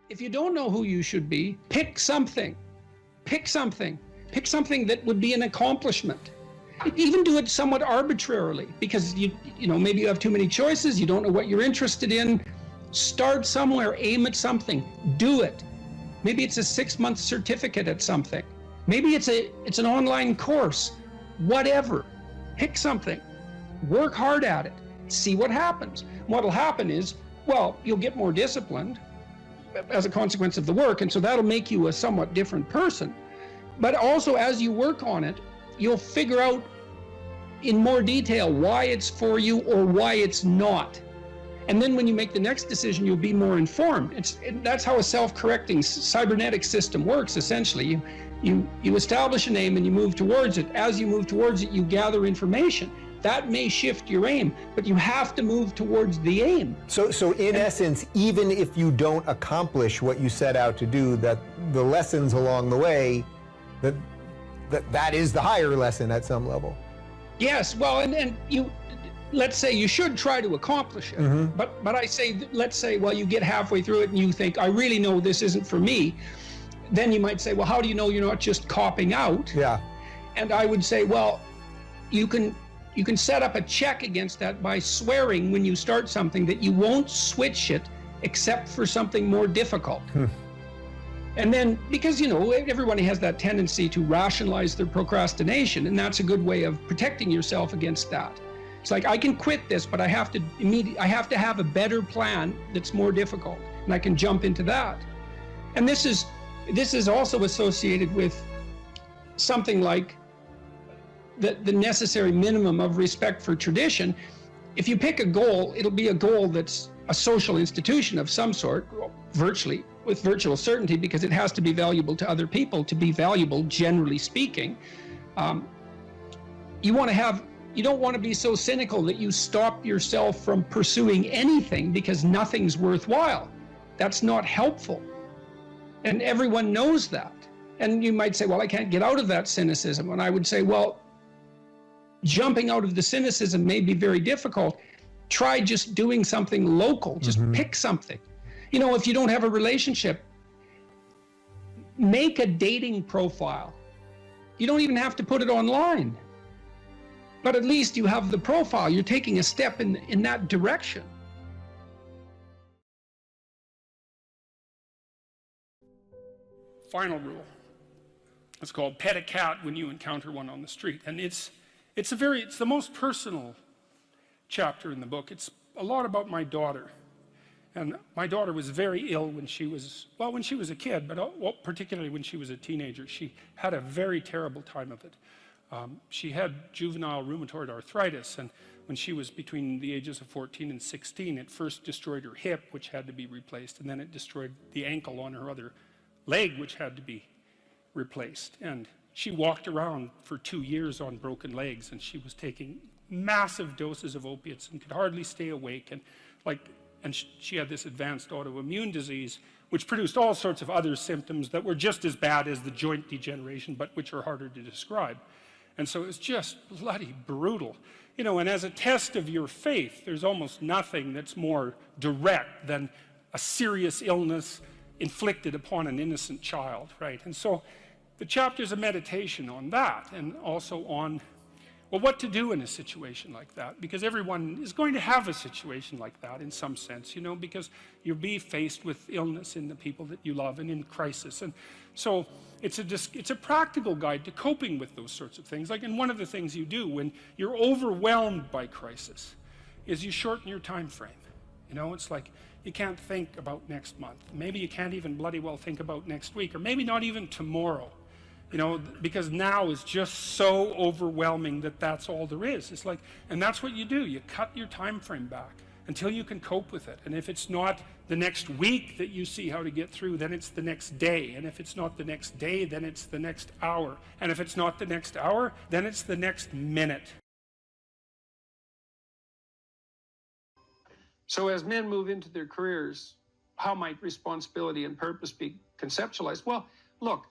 If you don't know who you should be, pick something. Pick something. Pick something that would be an accomplishment. Even do it somewhat arbitrarily, because you know, maybe you have too many choices, you don't know what you're interested in. Start somewhere, aim at something, do it. Maybe it's a 6-month certificate at something. Maybe it's an online course. Whatever. Pick something. Work hard at it. See what happens. What'll happen is, well, you'll get more disciplined as a consequence of the work, and so that'll make you a somewhat different person. But also, as you work on it, you'll figure out in more detail why it's for you or why it's not. And then when you make the next decision, you'll be more informed. That's how a self-correcting cybernetic system works, essentially. You establish an aim and you move towards it. As you move towards it, you gather information. That may shift your aim, but you have to move towards the aim. So in essence, even if you don't accomplish what you set out to do, that the lessons along the way, that is the higher lesson at some level. Yes, well, and you, let's say you should try to accomplish it, but I say, let's say, well, you get halfway through it and you think, I really know this isn't for me. Then you might say, well, how do you know you're not just copping out? Yeah. And I would say, well, you can set up a check against that by swearing when you start something that you won't switch it except for something more difficult. And then, because, you know, everybody has that tendency to rationalize their procrastination, and that's a good way of protecting yourself against that. It's like, I can quit this, but I have to have a better plan that's more difficult, and I can jump into that. And this is also associated with something like the necessary minimum of respect for tradition. If you pick a goal, it'll be a goal that's a social institution of some sort, virtually, with virtual certainty, because it has to be valuable to other people to be valuable, generally speaking. You don't want to be so cynical that you stop yourself from pursuing anything because nothing's worthwhile. That's not helpful. And everyone knows that. And you might say, well, I can't get out of that cynicism. And I would say, well, jumping out of the cynicism may be very difficult. Try just doing something local. Just pick something. You know, if you don't have a relationship, make a dating profile. You don't even have to put it online. But at least you have the profile. You're taking a step in that direction. Final rule. It's called pet a cat when you encounter one on the street. And it's the most personal chapter in the book. It's a lot about my daughter. And my daughter was very ill when she was a kid, but particularly when she was a teenager. She had a very terrible time of it. She had juvenile rheumatoid arthritis, and when she was between the ages of 14 and 16, it first destroyed her hip, which had to be replaced, and then it destroyed the ankle on her other leg, which had to be replaced. And she walked around for 2 years on broken legs, and she was taking massive doses of opiates and could hardly stay awake. And she had this advanced autoimmune disease, which produced all sorts of other symptoms that were just as bad as the joint degeneration, but which are harder to describe. And so it was just bloody brutal. You know, and as a test of your faith, there's almost nothing that's more direct than a serious illness inflicted upon an innocent child, right? And so the chapter's a meditation on that, and also on, well, what to do in a situation like that, because everyone is going to have a situation like that in some sense, you know, because you'll be faced with illness in the people that you love and in crisis. And so it's a practical guide to coping with those sorts of things. Like, and one of the things you do when you're overwhelmed by crisis is you shorten your time frame. You know, it's like you can't think about next month. Maybe you can't even bloody well think about next week, or maybe not even tomorrow. You know, because now is just so overwhelming that that's all there is. It's like, and that's what you do. You cut your time frame back until you can cope with it. And if it's not the next week that you see how to get through, then it's the next day. And if it's not the next day, then it's the next hour. And if it's not the next hour, then it's the next minute. So as men move into their careers, how might responsibility and purpose be conceptualized? Well, look,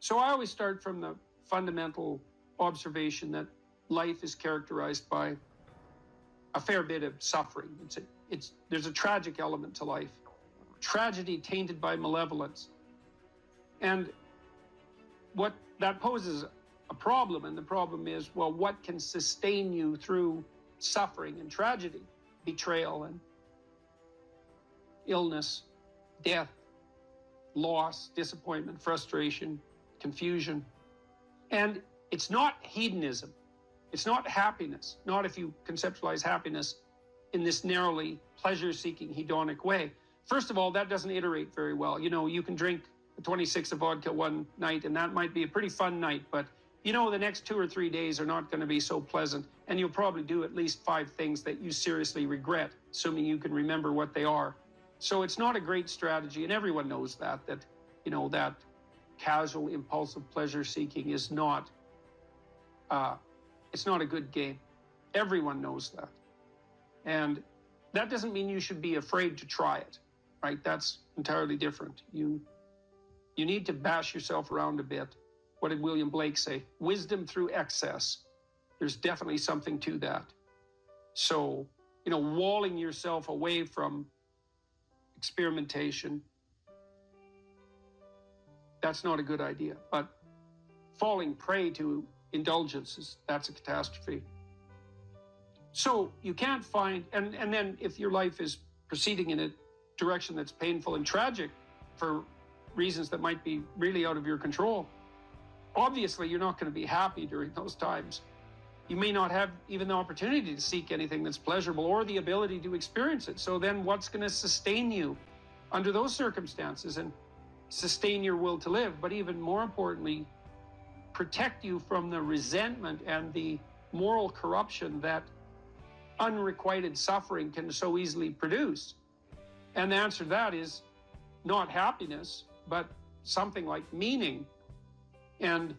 so I always start from the fundamental observation that life is characterized by a fair bit of suffering. There's a tragic element to life. tragedy tainted by malevolence. And what that poses a problem, and the problem is, well, what can sustain you through suffering and tragedy, betrayal and illness, death, loss, disappointment, frustration, confusion. And it's not hedonism. It's not happiness, not if you conceptualize happiness in this narrowly pleasure-seeking hedonic way. First of all, that doesn't iterate very well. You know, you can drink 26 of vodka one night, and that might be a pretty fun night, but you know the next 2 or 3 days are not going to be so pleasant, and you'll probably do at least 5 things that you seriously regret, assuming you can remember what they are. So it's not a great strategy, and everyone knows that, you know, that casual, impulsive pleasure-seeking is not, it's not a good game. Everyone knows that. And that doesn't mean you should be afraid to try it, right? That's entirely different. You need to bash yourself around a bit. What did William Blake say? Wisdom through excess. There's definitely something to that. So, you know, walling yourself away from experimentation, that's not a good idea. But falling prey to indulgences, that's a catastrophe. So you can't find, and then if your life is proceeding in a direction that's painful and tragic for reasons that might be really out of your control, obviously you're not going to be happy during those times. You may not have even the opportunity to seek anything that's pleasurable or the ability to experience it. So then what's going to sustain you under those circumstances and sustain your will to live, but even more importantly, protect you from the resentment and the moral corruption that unrequited suffering can so easily produce? And the answer to that is not happiness, but something like meaning. And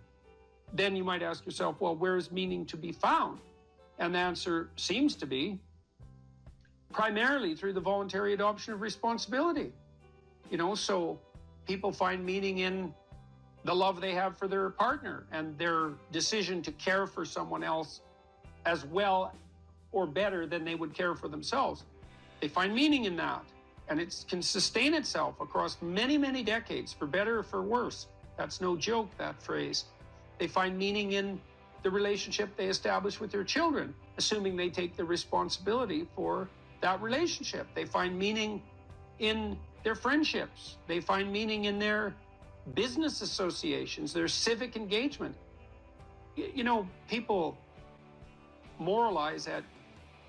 then you might ask yourself, well, where is meaning to be found? And the answer seems to be primarily through the voluntary adoption of responsibility. You know, so people find meaning in the love they have for their partner and their decision to care for someone else as well or better than they would care for themselves. They find meaning in that, and it can sustain itself across many, many decades, for better or for worse. That's no joke, that phrase. They find meaning in the relationship they establish with their children, assuming they take the responsibility for that relationship. They find meaning in their friendships. They find meaning in their business associations, their civic engagement. You know, people moralize at,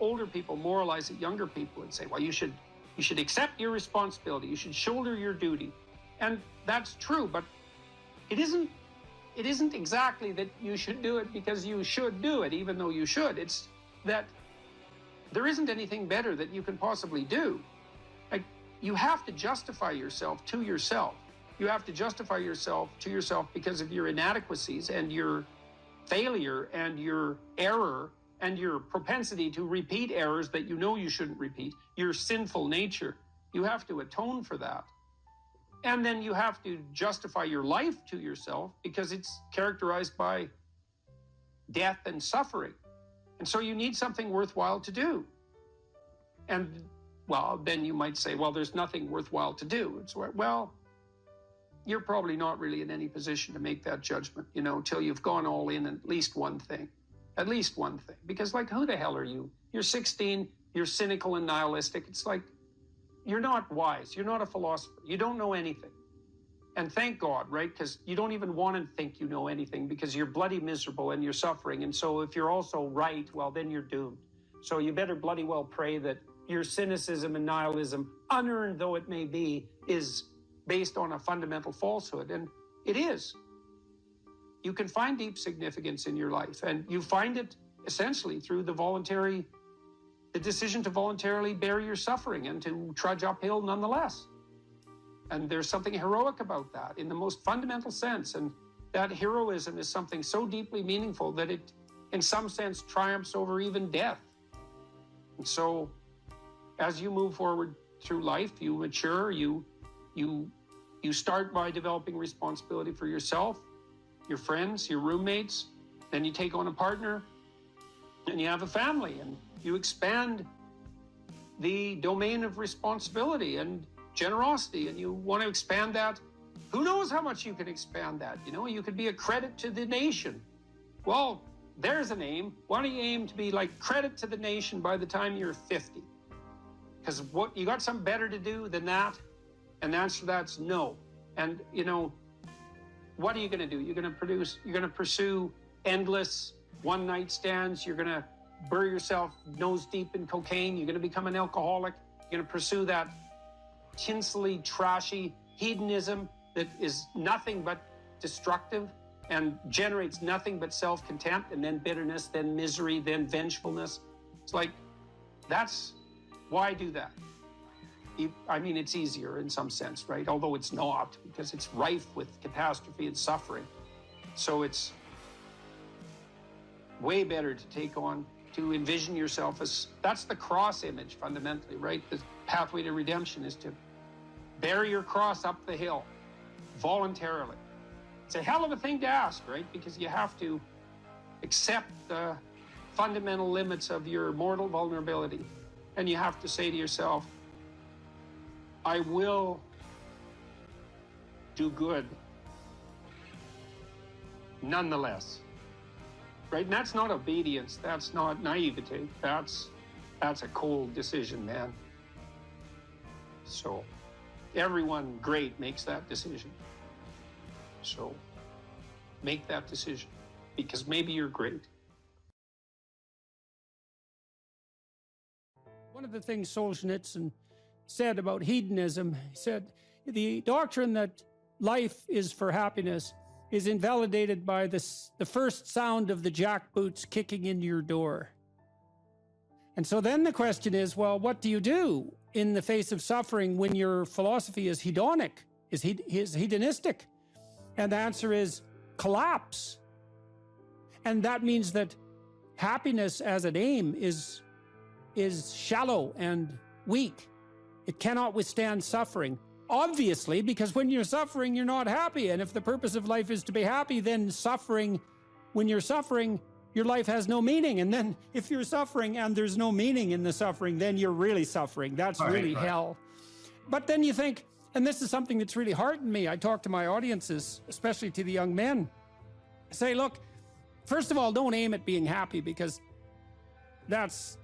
older people moralize at younger people and say, well, you should accept your responsibility, you should shoulder your duty. And that's true, but it isn't exactly that you should do it because you should do it, even though you should. It's that there isn't anything better that you can possibly do. Like, you have to justify yourself to yourself. You have to justify yourself to yourself because of your inadequacies and your failure and your error and your propensity to repeat errors that you know you shouldn't repeat, your sinful nature. You have to atone for that. And then you have to justify your life to yourself because it's characterized by death and suffering. And so you need something worthwhile to do. And, well, then you might say, well, there's nothing worthwhile to do. It's, well, you're probably not really in any position to make that judgment, you know, until you've gone all in at least one thing. At least one thing. Because, like, who the hell are you? You're 16, you're cynical and nihilistic. It's like, you're not wise. You're not a philosopher. You don't know anything. And thank God, right? Because you don't even want to think you know anything because you're bloody miserable and you're suffering. And so if you're also right, well, then you're doomed. So you better bloody well pray that your cynicism and nihilism, unearned though it may be, is based on a fundamental falsehood. And it is. You can find deep significance in your life, and you find it essentially through the decision to voluntarily bear your suffering and to trudge uphill nonetheless. And there's something heroic about that in the most fundamental sense. And that heroism is something so deeply meaningful that it, in some sense, triumphs over even death. And so, as you move forward through life, you mature, you start by developing responsibility for yourself, your friends, your roommates, then you take on a partner, and you have a family, and you expand the domain of responsibility, and generosity and you want to expand that, who knows how much you can expand that? You know, you could be a credit to the nation. Well, there's an aim. Why don't you aim to be like credit to the nation by the time you're 50? Because what, you got something better to do than that? And the answer to that's no. And, you know, what are you going to do? You're going to pursue endless one-night stands. You're going to bury yourself nose deep in cocaine. You're going to become an alcoholic. You're going to pursue that tinsely, trashy hedonism that is nothing but destructive and generates nothing but self-contempt, and then bitterness, then misery, then vengefulness. It's like, that's why do that? I mean, it's easier in some sense, right? Although it's not, because it's rife with catastrophe and suffering. So it's way better to take on, to envision yourself as, that's the cross image fundamentally, right? The pathway to redemption is to bear your cross up the hill voluntarily. It's a hell of a thing to ask, right? Because you have to accept the fundamental limits of your mortal vulnerability. And you have to say to yourself, I will do good nonetheless. Right? And that's not obedience. That's not naivete. That's a cold decision, man. So everyone great makes that decision. So make that decision, because maybe you're great. One of the things Solzhenitsyn said about hedonism, he said, the doctrine that life is for happiness is invalidated by the first sound of the jackboots kicking into your door. And so then the question is, well, what do you do in the face of suffering when your philosophy is hedonic, is hedonistic? And the answer is collapse. And that means that happiness as an aim is shallow and weak. It cannot withstand suffering. Obviously, because when you're suffering, you're not happy. And if the purpose of life is to be happy, then suffering, when you're suffering, your life has no meaning. And then if you're suffering and there's no meaning in the suffering, then you're really suffering. That's really hell. But then you think, and this is something that's really heartened me. I talk to my audiences, especially to the young men. I say, look, first of all, don't aim at being happy, because that's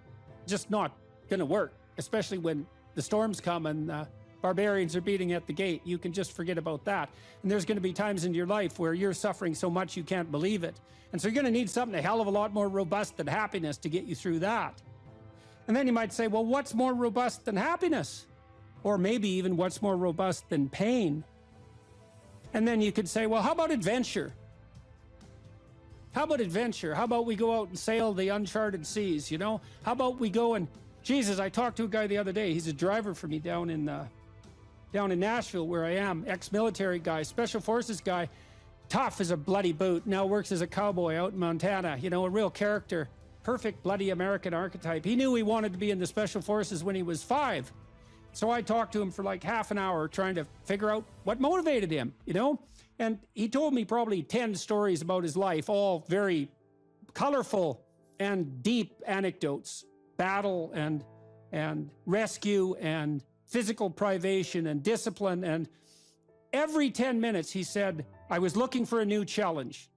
just not going to work, especially when the storms come and barbarians are beating at the gate. You can just forget about that. And there's going to be times in your life where you're suffering so much you can't believe it. And so you're going to need something a hell of a lot more robust than happiness to get you through that. And then you might say, well, what's more robust than happiness? Or maybe even what's more robust than pain? And then you could say, well, how about adventure? How about adventure? How about we go out and sail the uncharted seas, you know? How about we go and, Jesus, I talked to a guy the other day. He's a driver for me down in Nashville, where I am, ex-military guy, special forces guy, tough as a bloody boot, now works as a cowboy out in Montana, you know, a real character, perfect bloody American archetype. He knew he wanted to be in the special forces when he was 5. So I talked to him for like half an hour trying to figure out what motivated him, you know? And he told me probably 10 stories about his life, all very colorful and deep anecdotes, battle and rescue and physical privation and discipline. And every 10 minutes he said, I was looking for a new challenge.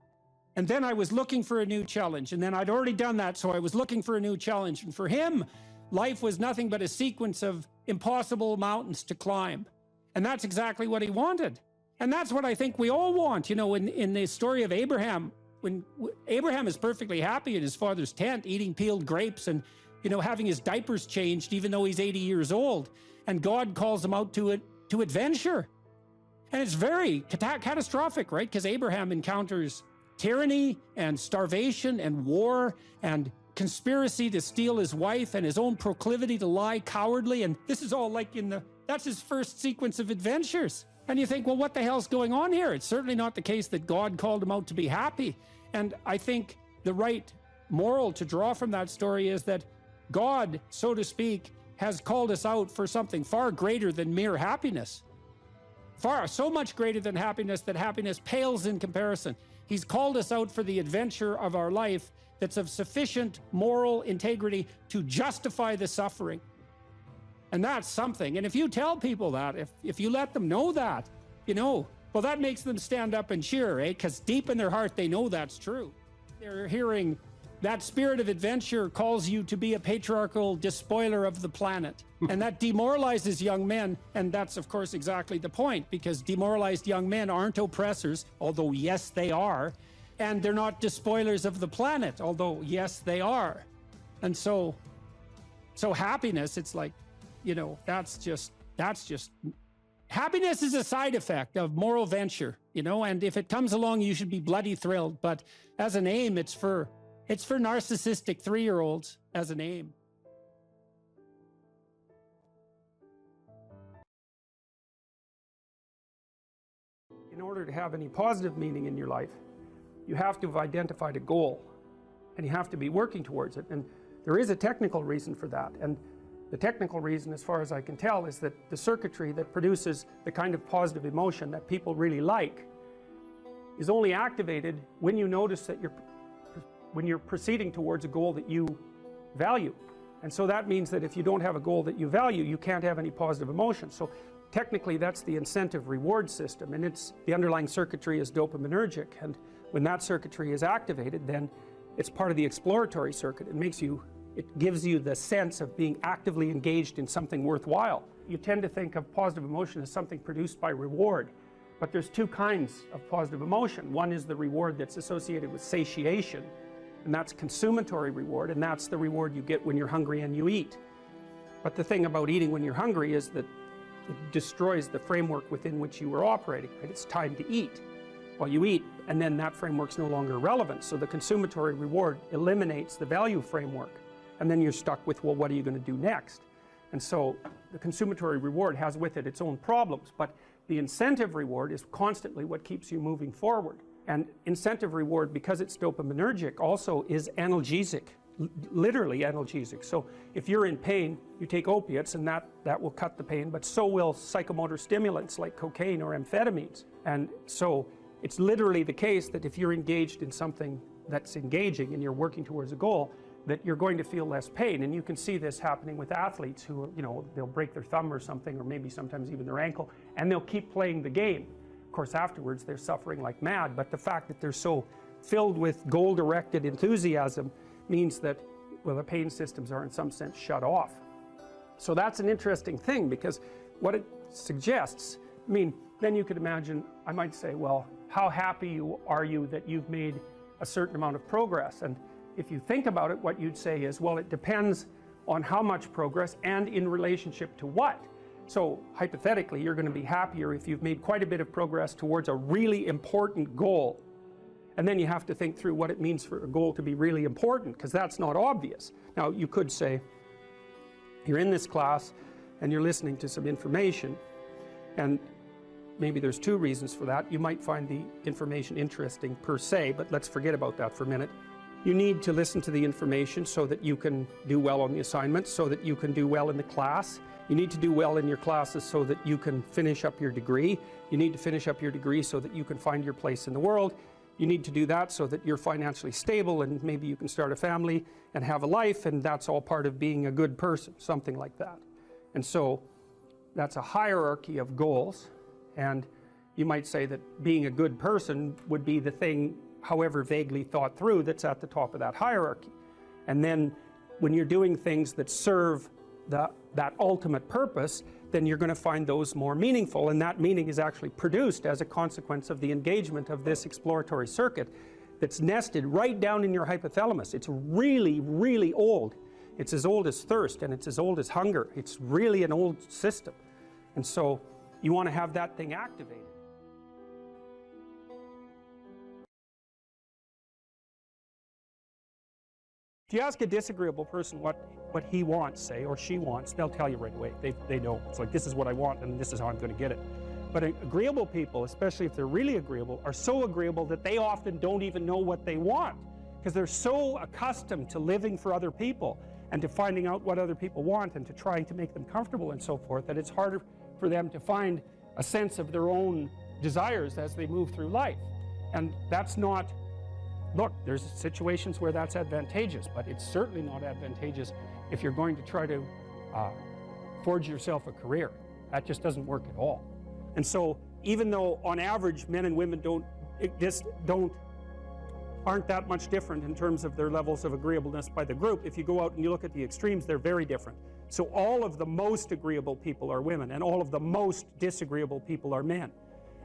And then I was looking for a new challenge. And then I'd already done that, so I was looking for a new challenge. And for him, life was nothing but a sequence of impossible mountains to climb. And that's exactly what he wanted. And that's what I think we all want. You know, in the story of Abraham, when Abraham is perfectly happy in his father's tent, eating peeled grapes and, you know, having his diapers changed, even though he's 80 years old. And God calls him out to adventure. And it's very catastrophic, right? Because Abraham encounters tyranny and starvation and war and conspiracy to steal his wife and his own proclivity to lie cowardly. And this is all like that's his first sequence of adventures. And you think, well, what the hell's going on here? It's certainly not the case that God called him out to be happy. And I think the right moral to draw from that story is that God, so to speak, has called us out for something far greater than mere happiness. So much greater than happiness that happiness pales in comparison. He's called us out for the adventure of our life that's of sufficient moral integrity to justify the suffering. And that's something. And if you tell people that, if you let them know that, you know, well, that makes them stand up and cheer, eh? Because deep in their heart, they know that's true. They're hearing that spirit of adventure calls you to be a patriarchal despoiler of the planet. And that demoralizes young men. And that's, of course, exactly the point, because demoralized young men aren't oppressors, although, yes, they are. And they're not despoilers of the planet, although, yes, they are. And so happiness, it's like, you know, that's just, happiness is a side effect of moral venture, you know, and if it comes along, you should be bloody thrilled. But as an aim, it's for narcissistic 3-year-olds as an aim. In order to have any positive meaning in your life, you have to have identified a goal, and you have to be working towards it. And there is a technical reason for that. And the technical reason, as far as I can tell, is that the circuitry that produces the kind of positive emotion that people really like is only activated when you notice that when you're proceeding towards a goal that you value. And so that means that if you don't have a goal that you value, you can't have any positive emotion. So technically, that's the incentive reward system, and the underlying circuitry is dopaminergic. And when that circuitry is activated, then it's part of the exploratory circuit. It gives you the sense of being actively engaged in something worthwhile. You tend to think of positive emotion as something produced by reward, but there's two kinds of positive emotion. One is the reward that's associated with satiation, and that's consummatory reward, and that's the reward you get when you're hungry and you eat. But the thing about eating when you're hungry is that it destroys the framework within which you were operating, right? It's time to eat. Well, you eat, and then that framework's no longer relevant, so the consummatory reward eliminates the value framework. And then you're stuck with, well, what are you going to do next? And so the consummatory reward has with it its own problems, but the incentive reward is constantly what keeps you moving forward. And incentive reward, because it's dopaminergic, also is analgesic, literally analgesic. So if you're in pain, you take opiates, and that will cut the pain, but so will psychomotor stimulants like cocaine or amphetamines. And so it's literally the case that if you're engaged in something that's engaging and you're working towards a goal, that you're going to feel less pain. And you can see this happening with athletes who, you know, they'll break their thumb or something, or maybe sometimes even their ankle, and they'll keep playing the game. Of course, afterwards, they're suffering like mad, but the fact that they're so filled with goal-directed enthusiasm means that, well, the pain systems are in some sense shut off. So that's an interesting thing, because what it suggests, I mean, then you could imagine, I might say, well, how happy are you that you've made a certain amount of progress? And if you think about it, what you'd say is, well, it depends on how much progress and in relationship to what. So hypothetically, you're going to be happier if you've made quite a bit of progress towards a really important goal. And then you have to think through what it means for a goal to be really important, because that's not obvious. Now, you could say, you're in this class and you're listening to some information, and maybe there's two reasons for that. You might find the information interesting per se, but let's forget about that for a minute. You need to listen to the information so that you can do well on the assignments, so that you can do well in the class. You need to do well in your classes so that you can finish up your degree. You need to finish up your degree so that you can find your place in the world. You need to do that so that you're financially stable, and maybe you can start a family and have a life, and that's all part of being a good person, something like that. And so that's a hierarchy of goals, and you might say that being a good person would be the thing, however vaguely thought through, that's at the top of that hierarchy. And then when you're doing things that serve that ultimate purpose, then you're going to find those more meaningful, and that meaning is actually produced as a consequence of the engagement of this exploratory circuit that's nested right down in your hypothalamus. It's really, really old. It's as old as thirst, and it's as old as hunger. It's really an old system. And so you want to have that thing activated. If you ask a disagreeable person what he wants, say, or she wants, they'll tell you right away. They know. It's like, this is what I want, and this is how I'm going to get it. But agreeable people, especially if they're really agreeable, are so agreeable that they often don't even know what they want, because they're so accustomed to living for other people and to finding out what other people want and to trying to make them comfortable and so forth, that it's harder for them to find a sense of their own desires as they move through life. And that's not, look, there's situations where that's advantageous, but it's certainly not advantageous if you're going to try to forge yourself a career. That just doesn't work at all. And so even though on average men and women aren't that much different in terms of their levels of agreeableness by the group, if you go out and you look at the extremes, they're very different. So all of the most agreeable people are women, and all of the most disagreeable people are men.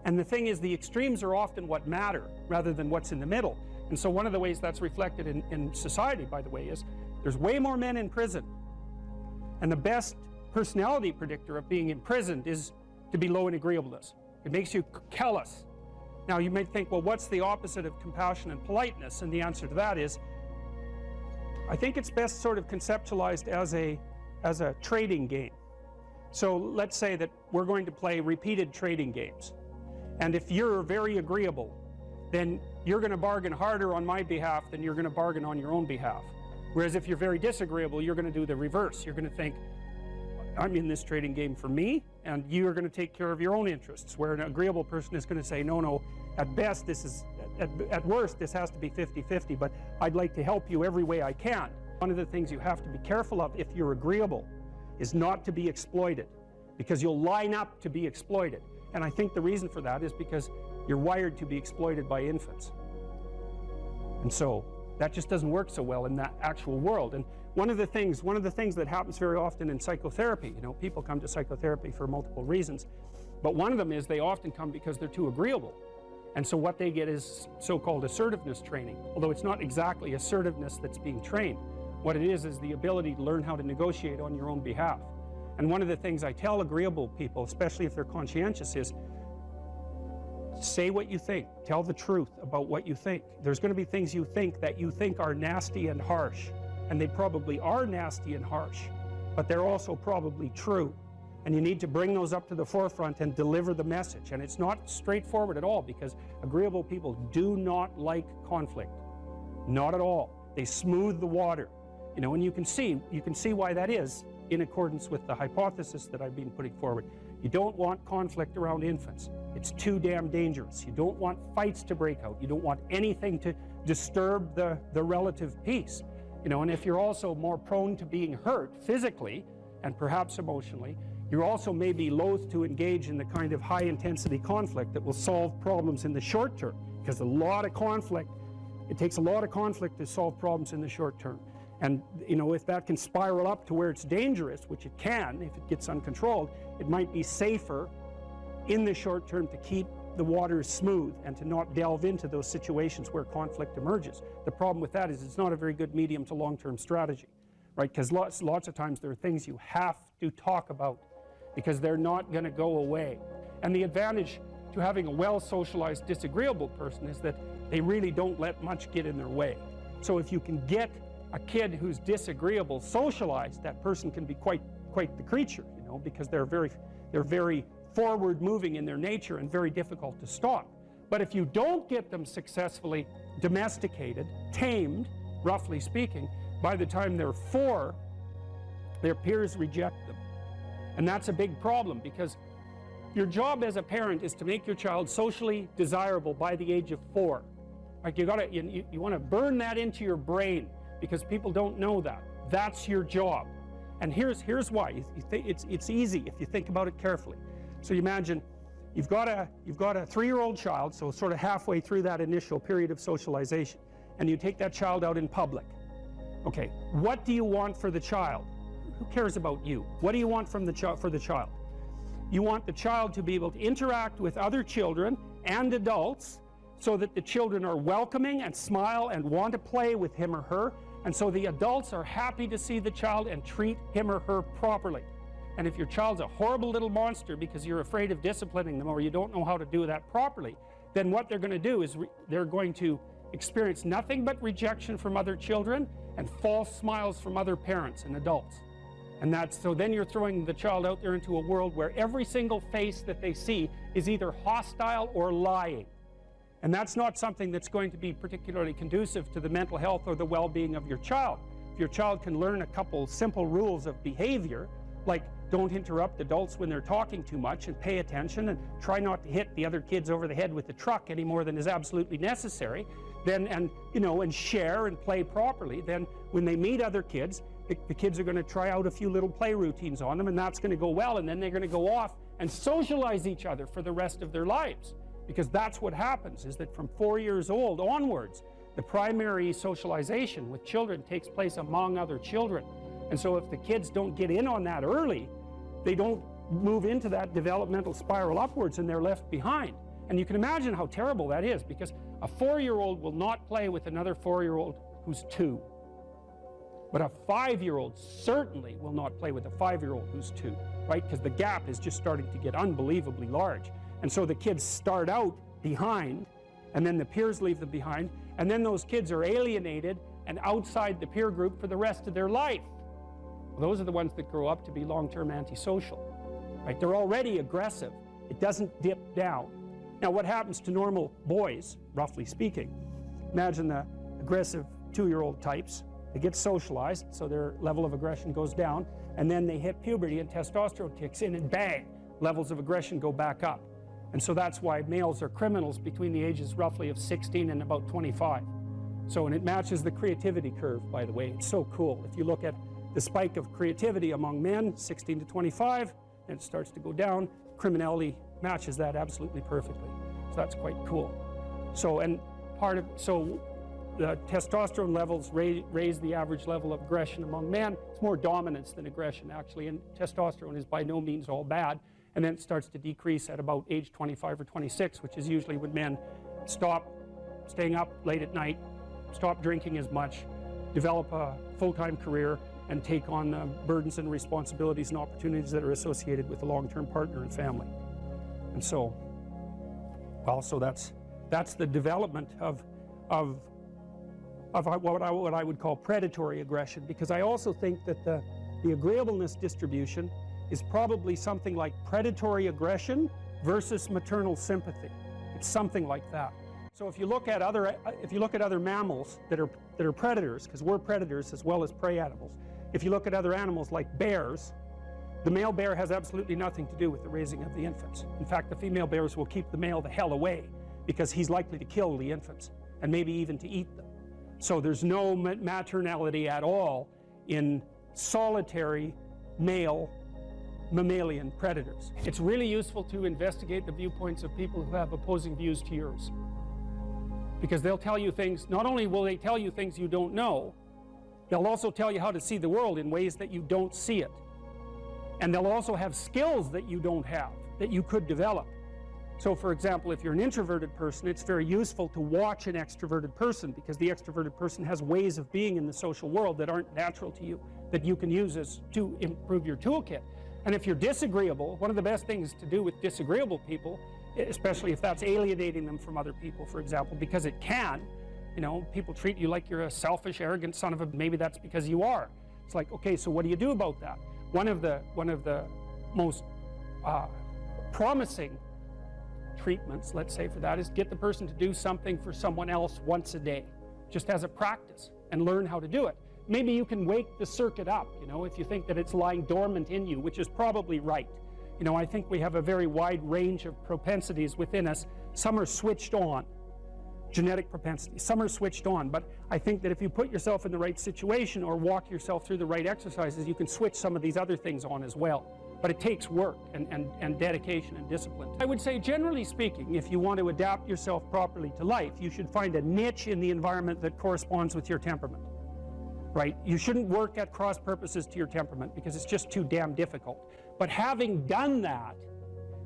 And the thing is, the extremes are often what matter rather than what's in the middle. And so one of the ways that's reflected in society, by the way, is there's way more men in prison. And the best personality predictor of being imprisoned is to be low in agreeableness. It makes you callous. Now you might think, well, what's the opposite of compassion and politeness? And the answer to that is, I think it's best sort of conceptualized as a trading game. So let's say that we're going to play repeated trading games. And if you're very agreeable, then you're going to bargain harder on my behalf than you're going to bargain on your own behalf. Whereas if you're very disagreeable, you're going to do the reverse. You're going to think, I'm in this trading game for me, and you're going to take care of your own interests. Where an agreeable person is going to say, no, at best this is, at worst this has to be 50-50, but I'd like to help you every way I can. One of the things you have to be careful of if you're agreeable is not to be exploited, because you'll line up to be exploited. And I think the reason for that is because you're wired to be exploited by infants. And so that just doesn't work so well in that actual world. And one of the things that happens very often in psychotherapy, people come to psychotherapy for multiple reasons, but one of them is they often come because they're too agreeable. And so what they get is so-called assertiveness training, although it's not exactly assertiveness that's being trained. What it is the ability to learn how to negotiate on your own behalf. And one of the things I tell agreeable people, especially if they're conscientious, is say what you think. Tell the truth about what you think. There's going to be things you think that you think are nasty and harsh, and they probably are nasty and harsh, but they're also probably true. And you need to bring those up to the forefront and deliver the message. And it's not straightforward at all, because agreeable people do not like conflict. Not at all. They smooth the water. And you can see why that is in accordance with the hypothesis that I've been putting forward. You don't want conflict around infants. It's too damn dangerous. You don't want fights to break out. You don't want anything to disturb the relative peace. And if you're also more prone to being hurt physically and perhaps emotionally, you're also maybe loath to engage in the kind of high-intensity conflict that will solve problems in the short term, because it takes a lot of conflict to solve problems in the short term. And if that can spiral up to where it's dangerous, which it can if it gets uncontrolled, it might be safer in the short term to keep the waters smooth and to not delve into those situations where conflict emerges. The problem with that is it's not a very good medium to long-term strategy, right? Because lots of times there are things you have to talk about because they're not going to go away. And the advantage to having a well-socialized disagreeable person is that they really don't let much get in their way. So if you can get a kid who's disagreeable socialized, that person can be quite the creature, because they're very forward-moving in their nature and very difficult to stop. But if you don't get them successfully domesticated, tamed, roughly speaking, by the time they're 4, their peers reject them. And that's a big problem, because your job as a parent is to make your child socially desirable by the age of 4. Like you want to burn that into your brain, because people don't know that. That's your job. And here's why. It's easy if you think about it carefully. So you imagine you've got a 3-year-old child, so sort of halfway through that initial period of socialization, and you take that child out in public. Okay, what do you want for the child? Who cares about you? What do you want for the child? You want the child to be able to interact with other children and adults so that the children are welcoming and smile and want to play with him or her, and so the adults are happy to see the child and treat him or her properly. And if your child's a horrible little monster because you're afraid of disciplining them or you don't know how to do that properly, then what they're going to do is they're going to experience nothing but rejection from other children and false smiles from other parents and adults. And so then you're throwing the child out there into a world where every single face that they see is either hostile or lying. And that's not something that's going to be particularly conducive to the mental health or the well-being of your child. If your child can learn a couple simple rules of behavior, like don't interrupt adults when they're talking too much and pay attention and try not to hit the other kids over the head with the truck any more than is absolutely necessary, and share and play properly, then when they meet other kids, the kids are going to try out a few little play routines on them, and that's going to go well, and then they're going to go off and socialize each other for the rest of their lives. Because that's what happens, is that from 4 years old onwards, the primary socialization with children takes place among other children. And so if the kids don't get in on that early, they don't move into that developmental spiral upwards, and they're left behind. And you can imagine how terrible that is, because a 4-year-old will not play with another 4-year-old who's 2. But a 5-year-old certainly will not play with a 5-year-old who's 2, right? Because the gap is just starting to get unbelievably large. And so the kids start out behind, and then the peers leave them behind, and then those kids are alienated and outside the peer group for the rest of their life. Well, those are the ones that grow up to be long-term antisocial, right? They're already aggressive. It doesn't dip down. Now, what happens to normal boys, roughly speaking? Imagine the aggressive 2-year-old types. They get socialized, so their level of aggression goes down, and then they hit puberty and testosterone kicks in, and bang, levels of aggression go back up. And so that's why males are criminals between the ages roughly of 16 and about 25. So, and it matches the creativity curve, by the way. It's so cool. If you look at the spike of creativity among men, 16 to 25, and it starts to go down, criminality matches that absolutely perfectly. So that's quite cool. So, and so the testosterone levels raise the average level of aggression among men. It's more dominance than aggression, actually, and testosterone is by no means all bad. And then it starts to decrease at about age 25 or 26, which is usually when men stop staying up late at night, stop drinking as much, develop a full-time career, and take on the burdens and responsibilities and opportunities that are associated with a long-term partner and family. And so, well, so that's the development of what I would call predatory aggression, because I also think that the agreeableness distribution is probably something like predatory aggression versus maternal sympathy. It's something like that. So if you look at other mammals that are predators, because we're predators as well as prey animals, if you look at other animals like bears, the male bear has absolutely nothing to do with the raising of the infants. In fact, the female bears will keep the male the hell away, because he's likely to kill the infants and maybe even to eat them. So there's no maternality at all in solitary male mammalian predators. It's really useful to investigate the viewpoints of people who have opposing views to yours, because they'll tell you things. Not only will they tell you things you don't know, they'll also tell you how to see the world in ways that you don't see it. And they'll also have skills that you don't have, that you could develop. So for example, if you're an introverted person, it's very useful to watch an extroverted person, because the extroverted person has ways of being in the social world that aren't natural to you, that you can use to improve your toolkit. And if you're disagreeable, one of the best things to do with disagreeable people, especially if that's alienating them from other people, for example, because it can, you know, people treat you like you're a selfish, arrogant son of a, maybe that's because you are. It's like, okay, so what do you do about that? One of the most promising treatments, let's say, for that is get the person to do something for someone else once a day, just as a practice, and learn how to do it. Maybe you can wake the circuit up, you know, if you think that it's lying dormant in you, which is probably right. You know, I think we have a very wide range of propensities within us. Some are switched on, genetic propensities. Some are switched on, but I think that if you put yourself in the right situation or walk yourself through the right exercises, you can switch some of these other things on as well. But it takes work and dedication and discipline. I would say, generally speaking, if you want to adapt yourself properly to life, you should find a niche in the environment that corresponds with your temperament. Right? You shouldn't work at cross purposes to your temperament, because it's just too damn difficult. But having done that,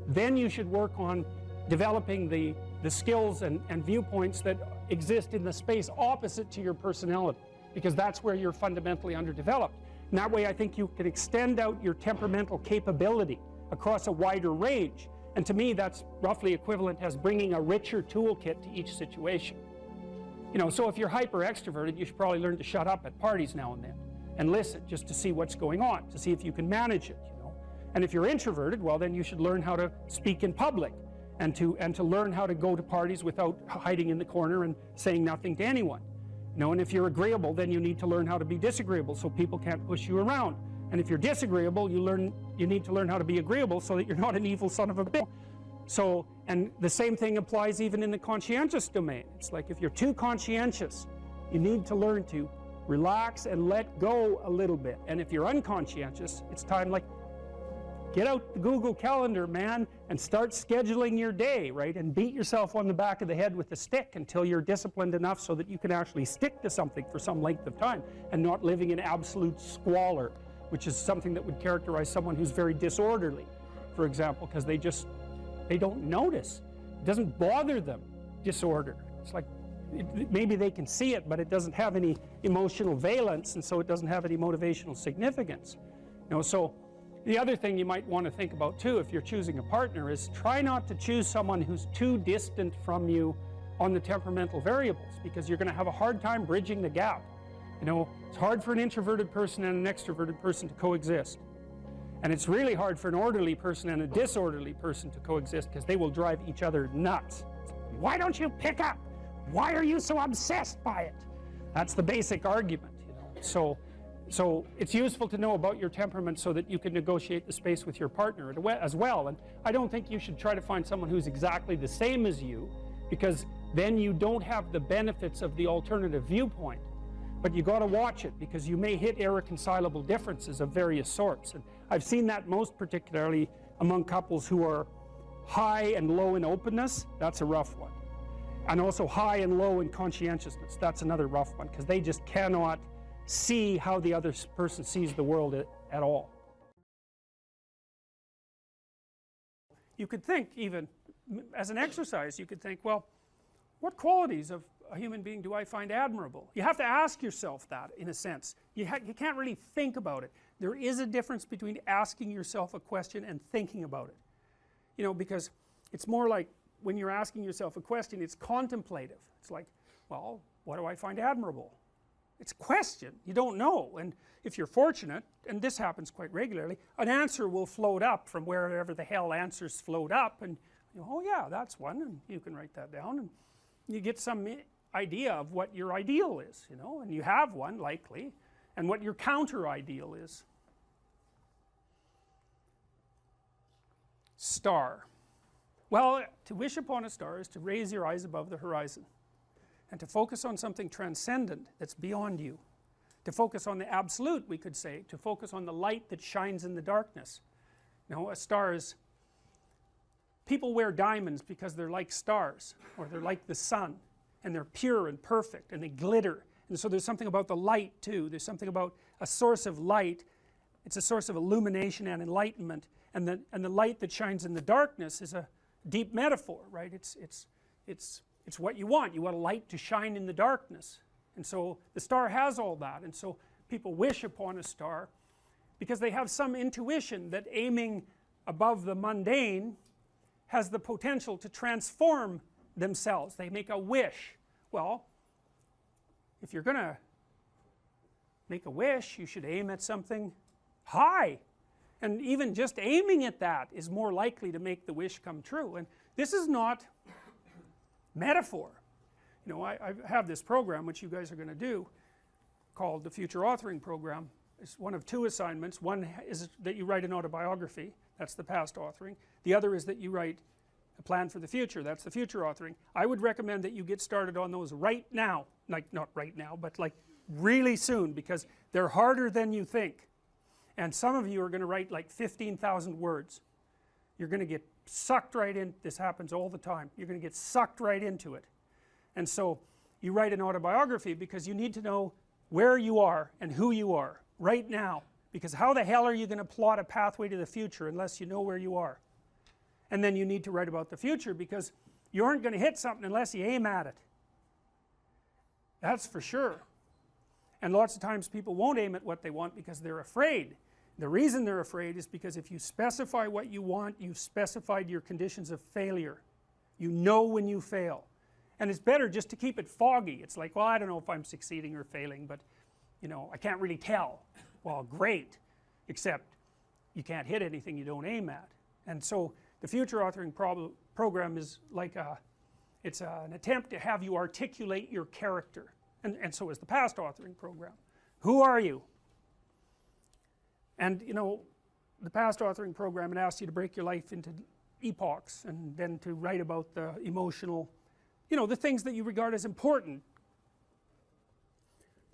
then you should work on developing the skills and viewpoints that exist in the space opposite to your personality, because that's where you're fundamentally underdeveloped. And that way I think you can extend out your temperamental capability across a wider range. And to me, that's roughly equivalent as bringing a richer toolkit to each situation. You know, so if you're hyper extroverted, you should probably learn to shut up at parties now and then and listen, just to see what's going on, to see if you can manage it, you know. And if you're introverted, well, then you should learn how to speak in public and to learn how to go to parties without hiding in the corner and saying nothing to anyone. You know, and if you're agreeable, then you need to learn how to be disagreeable so people can't push you around. And if you're disagreeable, you need to learn how to be agreeable so that you're not an evil son of a bitch. So, and the same thing applies even in the conscientious domain. It's like if you're too conscientious, you need to learn to relax and let go a little bit. And if you're unconscientious, it's time, like, get out the Google Calendar, man, and start scheduling your day, right? And beat yourself on the back of the head with a stick until you're disciplined enough so that you can actually stick to something for some length of time and not living in absolute squalor, which is something that would characterize someone who's very disorderly, for example, because they don't notice. It doesn't bother them, disorder. It's like, maybe they can see it, but it doesn't have any emotional valence, and so it doesn't have any motivational significance. You know, so the other thing you might want to think about too, if you're choosing a partner, is try not to choose someone who's too distant from you on the temperamental variables, because you're going to have a hard time bridging the gap. You know, it's hard for an introverted person and an extroverted person to coexist. And it's really hard for an orderly person and a disorderly person to coexist, because they will drive each other nuts. Why don't you pick up? Why are you so obsessed by it? That's the basic argument, you know. So it's useful to know about your temperament so that you can negotiate the space with your partner as well. And I don't think you should try to find someone who's exactly the same as you, because then you don't have the benefits of the alternative viewpoint. But you got to watch it, because you may hit irreconcilable differences of various sorts. And I've seen that most particularly among couples who are high and low in openness. That's a rough one. And also high and low in conscientiousness. That's another rough one, because they just cannot see how the other person sees the world at all. You could think, even as an exercise, you could think, well, what qualities of a human being do I find admirable? You have to ask yourself that, in a sense. You can't really think about it. There is a difference between asking yourself a question and thinking about it. You know, because it's more like, when you're asking yourself a question, it's contemplative. It's like, well, what do I find admirable? It's a question. You don't know. And if you're fortunate, and this happens quite regularly, an answer will float up from wherever the hell answers float up, and you know, oh yeah, that's one, and you can write that down, and you get some idea of what your ideal is, you know, and you have one, likely, and what your counter ideal is. Star. Well, to wish upon a star is to raise your eyes above the horizon, and to focus on something transcendent that's beyond you. To focus on the absolute, we could say, to focus on the light that shines in the darkness. You know, a star is, people wear diamonds because they're like stars, or they're like the sun, and they're pure and perfect, and they glitter. And so there's something about the light too. There's something about a source of light. It's a source of illumination and enlightenment, and the light that shines in the darkness is a deep metaphor, right? It's what you want. You want a light to shine in the darkness. And so the star has all that. And so people wish upon a star because they have some intuition that aiming above the mundane has the potential to transform themselves. They make a wish. Well, if you're going to make a wish, you should aim at something high. And even just aiming at that is more likely to make the wish come true. And this is not metaphor. You know, I have this program which you guys are going to do called the Future Authoring Program. It's one of two assignments. One is that you write an autobiography. That's the past authoring. The other is that you write a plan for the future. That's the future authoring. I would recommend that you get started on those right now. Like, not right now, but like really soon, because they're harder than you think. And some of you are going to write like 15,000 words. You're going to get sucked right in. This happens all the time. You're going to get sucked right into it. And so you write an autobiography because you need to know where you are and who you are right now. Because how the hell are you going to plot a pathway to the future unless you know where you are? And then you need to write about the future, because you aren't going to hit something unless you aim at it. That's for sure. And lots of times people won't aim at what they want because they're afraid. The reason they're afraid is because if you specify what you want, you've specified your conditions of failure. You know when you fail. And it's better just to keep it foggy. It's like, well, I don't know if I'm succeeding or failing, but you know, I can't really tell. Well, great, except you can't hit anything you don't aim at. And so the future authoring program is like it's an attempt to have you articulate your character. And so is the past authoring program. Who are you? And you know, the past authoring program, it asks you to break your life into epochs, and then to write about the emotional, you know, the things that you regard as important.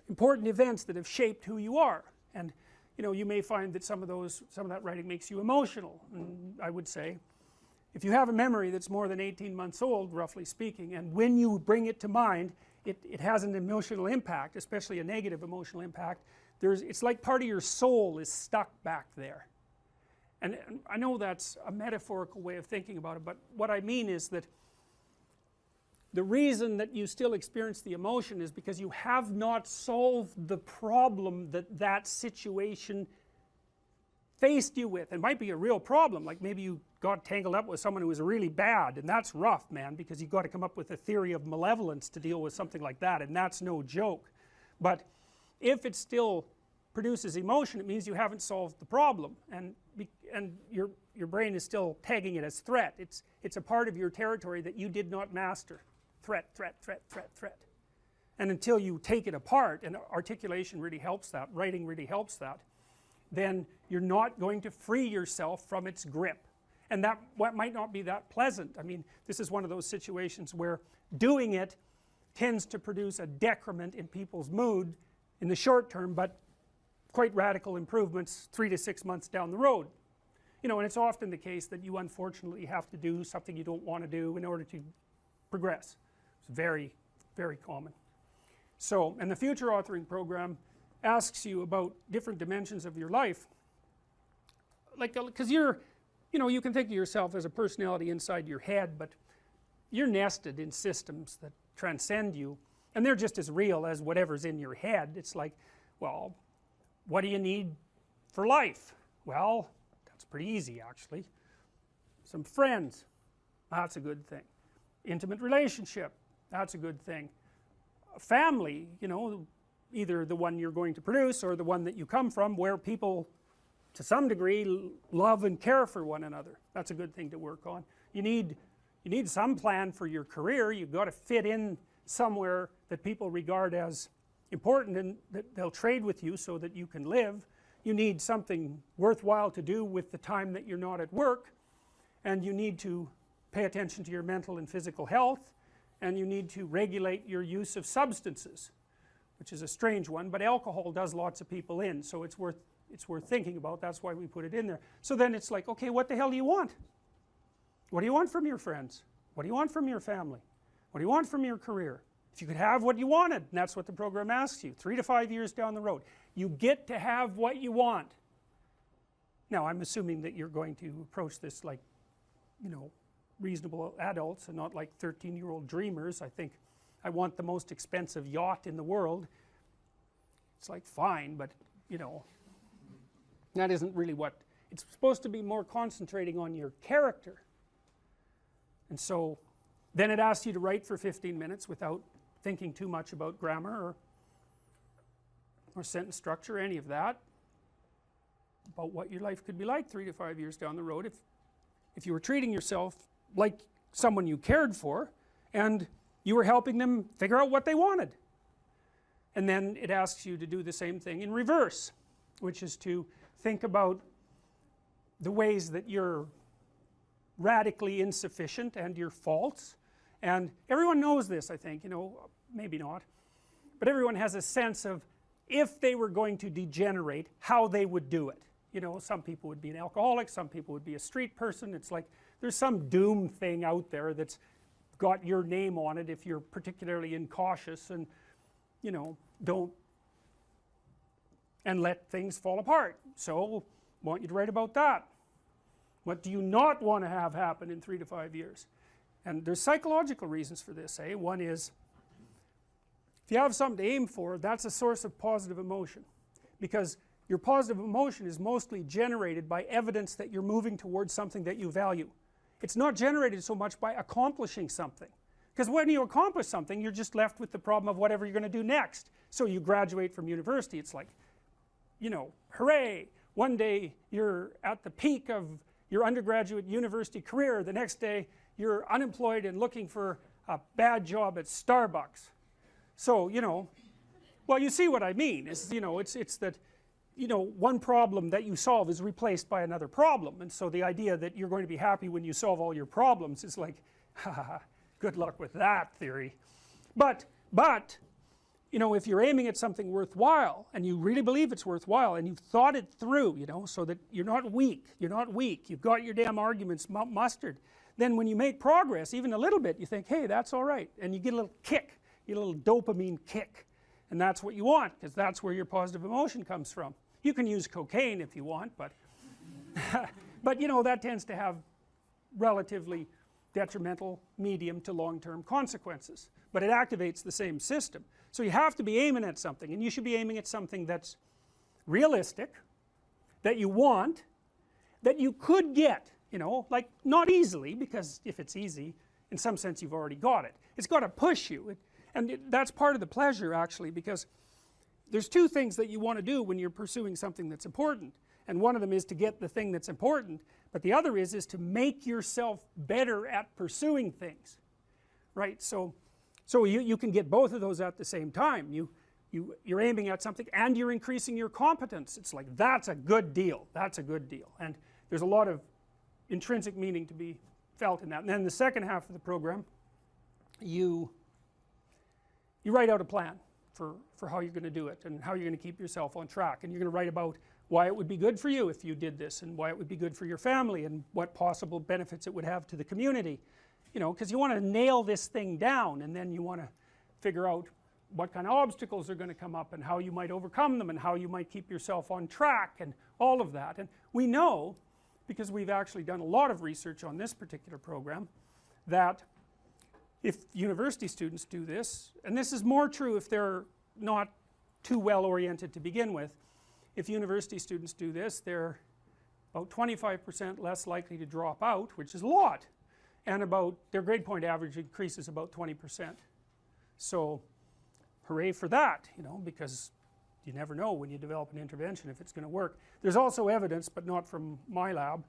important events that have shaped who you are. And you know, you may find that some of that writing makes you emotional. And I would say, if you have a memory that's more than 18 months old, roughly speaking, and when you bring it to mind, it has an emotional impact, especially a negative emotional impact. It's like part of your soul is stuck back there. And I know that's a metaphorical way of thinking about it, but what I mean is that the reason that you still experience the emotion is because you have not solved the problem that that situation faced you with. It might be a real problem, like maybe you got tangled up with someone who was really bad, and that's rough, man, because you've got to come up with a theory of malevolence to deal with something like that, and that's no joke. But if it still produces emotion, it means you haven't solved the problem, and your brain is still tagging it as threat. It's a part of your territory that you did not master. Threat, threat, threat, threat, threat. And until you take it apart, and articulation really helps that, writing really helps that, then you're not going to free yourself from its grip. And that might not be that pleasant. I mean, this is one of those situations where doing it tends to produce a decrement in people's mood in the short term, but quite radical improvements 3 to 6 months down the road. You know, and it's often the case that you unfortunately have to do something you don't want to do in order to progress. It's very, very common. So, and the future authoring program asks you about different dimensions of your life, like, because you know, you can think of yourself as a personality inside your head, but you're nested in systems that transcend you, and they're just as real as whatever's in your head. It's like, well, what do you need for life? Well, that's pretty easy actually. Some friends, that's a good thing. Intimate relationship, that's a good thing. A family, you know, either the one you're going to produce or the one that you come from, where people to some degree love and care for one another. That's a good thing to work on. You need some plan for your career. You've got to fit in somewhere that people regard as important and that they'll trade with you so that you can live. You need something worthwhile to do with the time that you're not at work, and you need to pay attention to your mental and physical health, and you need to regulate your use of substances, which is a strange one, but alcohol does lots of people in, so it's worth thinking about. That's why we put it in there. So then it's like, okay, what the hell do you want? What do you want from your friends? What do you want from your family? What do you want from your career? If you could have what you wanted, and that's what the program asks you, 3 to 5 years down the road, you get to have what you want. Now I'm assuming that you're going to approach this like, you know, reasonable adults and not like 13-year-old dreamers. I think I want the most expensive yacht in the world. It's like, fine, but you know, that isn't really what it's supposed to be. More concentrating on your character. And so then it asks you to write for 15 minutes without thinking too much about grammar or sentence structure or any of that, about what your life could be like 3 to 5 years down the road if you were treating yourself like someone you cared for and you were helping them figure out what they wanted. And then it asks you to do the same thing in reverse, which is to think about the ways that you're radically insufficient and your faults. And everyone knows this, I think, you know, maybe not, but everyone has a sense of if they were going to degenerate, how they would do it. You know, some people would be an alcoholic, some people would be a street person. It's like there's some doom thing out there that's got your name on it if you're particularly incautious and, you know, don't and let things fall apart. So I want you to write about that. What do you not want to have happen in 3 to 5 years? And there's psychological reasons for this, eh? One is, if you have something to aim for, that's a source of positive emotion, because your positive emotion is mostly generated by evidence that you're moving towards something that you value. It's not generated so much by accomplishing something, because when you accomplish something, you're just left with the problem of whatever you're going to do next. So you graduate from university, it's like, you know, hooray, one day you're at the peak of your undergraduate university career, the next day you're unemployed and looking for a bad job at Starbucks. So, you know, well, you see what I mean. It's, you know, it's that, you know, one problem that you solve is replaced by another problem, and so the idea that you're going to be happy when you solve all your problems is like, ha ha ha, good luck with that theory. But you know, if you're aiming at something worthwhile and you really believe it's worthwhile and you've thought it through, you know, so that you're not weak, you've got your damn arguments mustered, then when you make progress, even a little bit, you think, hey, that's all right, and you get a little kick, you get a little dopamine kick, and that's what you want, because that's where your positive emotion comes from. You can use cocaine if you want, but but you know, that tends to have relatively detrimental medium to long-term consequences, but it activates the same system. So you have to be aiming at something, and you should be aiming at something that's realistic, that you want, that you could get, you know, like not easily, because if it's easy, in some sense you've already got it. It's got to push you, that's part of the pleasure actually, because there's two things that you want to do when you're pursuing something that's important, and one of them is to get the thing that's important, but the other is to make yourself better at pursuing things, right? So you can get both of those at the same time. You're aiming at something and you're increasing your competence. It's like, that's a good deal, that's a good deal, and there's a lot of intrinsic meaning to be felt in that. And then the second half of the program, you write out a plan for how you're going to do it and how you're going to keep yourself on track, and you're going to write about why it would be good for you if you did this, and why it would be good for your family, and what possible benefits it would have to the community, you know, because you want to nail this thing down, and then you want to figure out what kind of obstacles are going to come up and how you might overcome them and how you might keep yourself on track and all of that. And we know, because we've actually done a lot of research on this particular program, that if university students do this, and this is more true if they're not too well oriented to begin with, if university students do this, they're about 25% less likely to drop out, which is a lot, and about their grade point average increases about 20%. So hooray for that, you know, because you never know when you develop an intervention if it's going to work. There's also evidence, but not from my lab,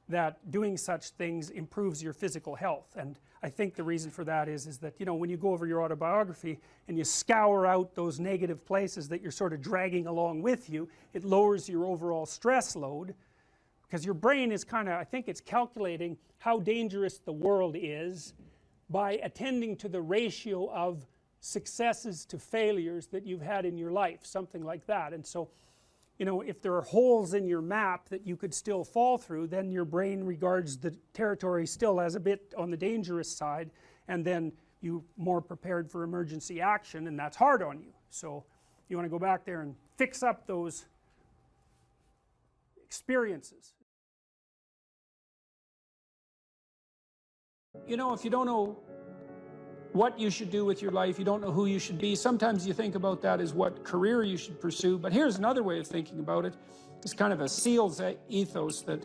that doing such things improves your physical health, and I think the reason for that is that, you know, when you go over your autobiography and you scour out those negative places that you're sort of dragging along with you, it lowers your overall stress load, because your brain is kind of, I think it's calculating how dangerous the world is by attending to the ratio of successes to failures that you've had in your life, something like that. And so, you know, if there are holes in your map that you could still fall through, then your brain regards the territory still as a bit on the dangerous side, and then you're more prepared for emergency action, and that's hard on you. So you want to go back there and fix up those experiences. You know, if you don't know what you should do with your life, you don't know who you should be, sometimes you think about that as what career you should pursue, but here's another way of thinking about it. It's kind of a SEAL's ethos that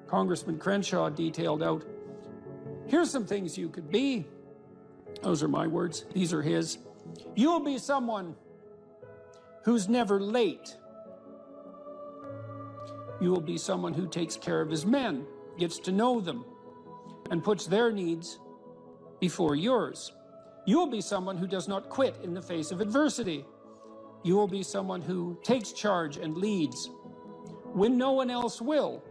Congressman Crenshaw detailed out. Here's some things you could be. Those are my words, these are his. You'll be someone who's never late. You will be someone who takes care of his men, gets to know them, and puts their needs before yours. You will be someone who does not quit in the face of adversity. You will be someone who takes charge and leads when no one else will.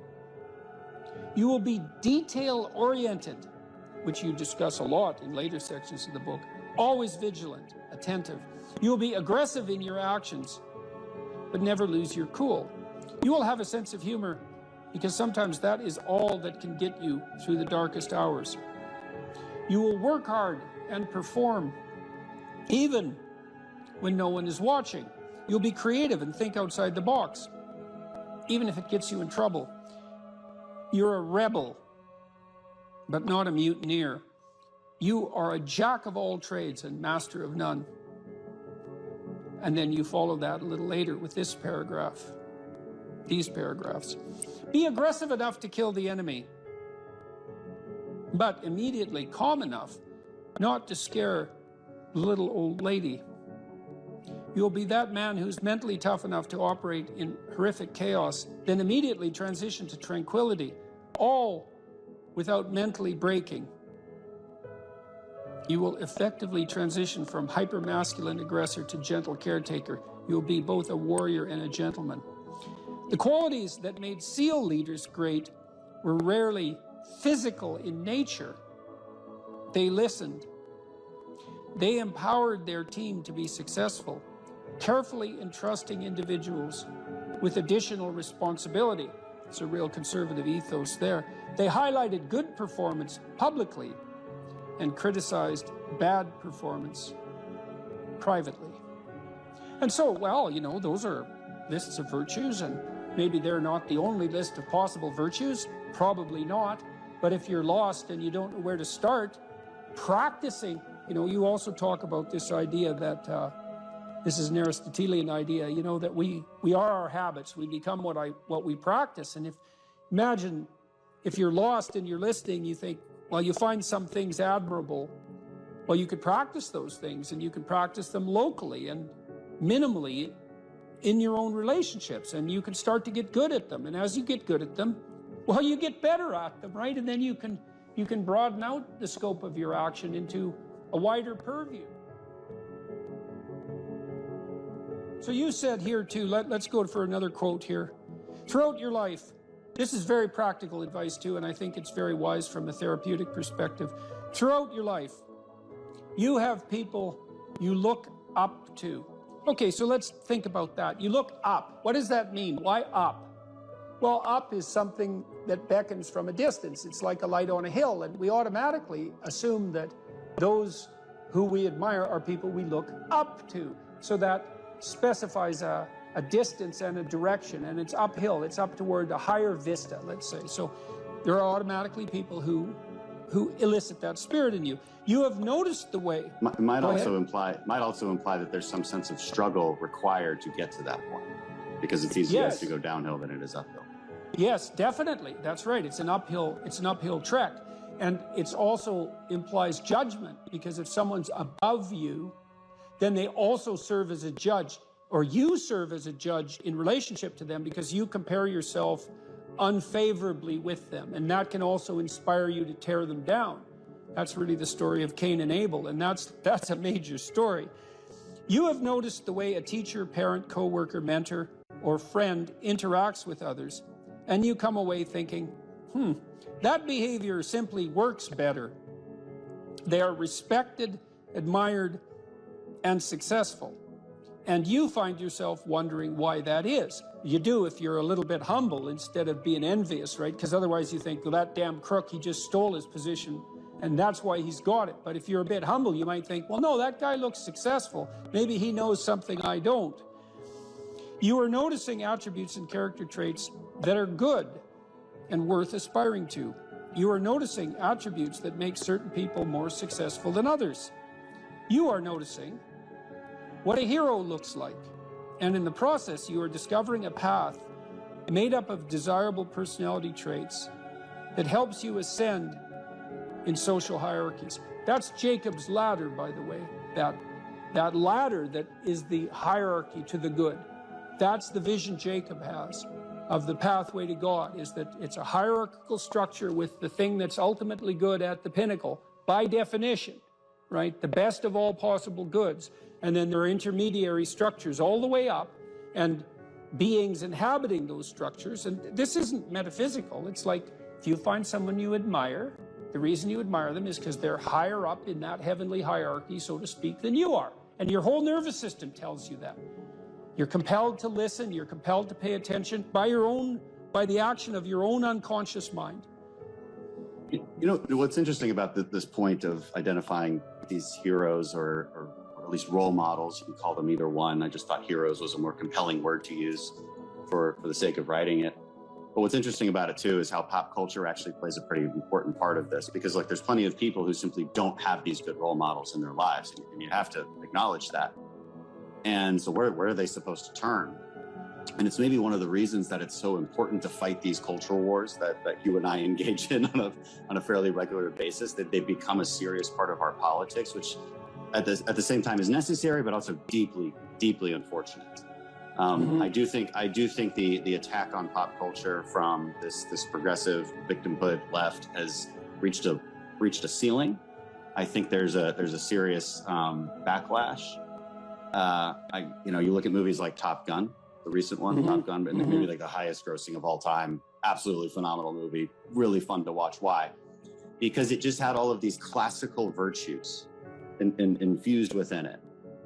You will be detail-oriented, which you discuss a lot in later sections of the book, always vigilant, attentive. You will be aggressive in your actions, but never lose your cool. You will have a sense of humor, because sometimes that is all that can get you through the darkest hours. You will work hard and perform, even when no one is watching. You'll be creative and think outside the box, even if it gets you in trouble. You're a rebel, but not a mutineer. You are a jack of all trades and master of none. And then you follow that a little later with this paragraph, these paragraphs. Be aggressive enough to kill the enemy, but immediately calm enough not to scare the little old lady. You'll be that man who's mentally tough enough to operate in horrific chaos, then immediately transition to tranquility, all without mentally breaking. You will effectively transition from hyper-masculine aggressor to gentle caretaker. You'll be both a warrior and a gentleman. The qualities that made SEAL leaders great were rarely physical in nature. They listened. They empowered their team to be successful, carefully entrusting individuals with additional responsibility. It's a real conservative ethos there. They highlighted good performance publicly and criticized bad performance privately. And so, well, you know, those are lists of virtues, and maybe they're not the only list of possible virtues, probably not. But if you're lost and you don't know where to start, practicing, you know, you also talk about this idea that this is an Aristotelian idea, you know, that we are our habits. We become what we practice. And imagine if you're lost and you're listening, you think, well, you find some things admirable. Well, you could practice those things, and you can practice them locally and minimally in your own relationships, and you can start to get good at them. And as you get good at them, well, you get better at them, right? And then you can broaden out the scope of your action into a wider purview. So you said here too, let's go for another quote here. Throughout your life, this is very practical advice too, and I think it's very wise from a therapeutic perspective. Throughout your life, you have people you look up to. Okay, so let's think about that. You look up. What does that mean? Why up? Well, up is something that beckons from a distance. It's like a light on a hill, and we automatically assume that those who we admire are people we look up to. So that specifies a distance and a direction, and it's uphill. It's up toward a higher vista, let's say. So there are automatically people who elicit that spirit in you. You have noticed the way. It might also imply that there's some sense of struggle required to get to that point, because it's easier to go downhill than it is uphill. Yes, definitely. That's right. It's an uphill trek. And it also implies judgment, because if someone's above you, then they also serve as a judge, or you serve as a judge in relationship to them, because you compare yourself unfavorably with them. And that can also inspire you to tear them down. That's really the story of Cain and Abel, and that's a major story. You have noticed the way a teacher, parent, coworker, mentor, or friend interacts with others, and you come away thinking, that behavior simply works better. They are respected, admired, and successful. And you find yourself wondering why that is. You do if you're a little bit humble instead of being envious, right? Because otherwise you think, well, that damn crook, he just stole his position, and that's why he's got it. But if you're a bit humble, you might think, well, no, that guy looks successful. Maybe he knows something I don't. You are noticing attributes and character traits that are good and worth aspiring to. You are noticing attributes that make certain people more successful than others. You are noticing what a hero looks like. And in the process, you are discovering a path made up of desirable personality traits that helps you ascend in social hierarchies. That's Jacob's ladder, by the way. That ladder that is the hierarchy to the good. That's the vision Jacob has of the pathway to God, is that it's a hierarchical structure with the thing that's ultimately good at the pinnacle, by definition, right? The best of all possible goods. And then there are intermediary structures all the way up, and beings inhabiting those structures. And this isn't metaphysical. It's like if you find someone you admire, the reason you admire them is because they're higher up in that heavenly hierarchy, so to speak, than you are. And your whole nervous system tells you that. You're compelled to listen, you're compelled to pay attention by the action of your own unconscious mind. You know, what's interesting about this point of identifying these heroes or at least role models, you can call them either one. I just thought heroes was a more compelling word to use for the sake of writing it. But what's interesting about it too is how pop culture actually plays a pretty important part of this, because like there's plenty of people who simply don't have these good role models in their lives, and you have to acknowledge that. And so where are they supposed to turn? And it's maybe one of the reasons that it's so important to fight these cultural wars that you and I engage in on a fairly regular basis, that they become a serious part of our politics, which at the same time is necessary, but also deeply, deeply unfortunate. I do think the attack on pop culture from this progressive victimhood left has reached a ceiling. I think there's a serious backlash. You look at movies like Top Gun, the recent one, Top Gun, and maybe like the highest grossing of all time. Absolutely phenomenal movie, really fun to watch. Why? Because it just had all of these classical virtues infused within it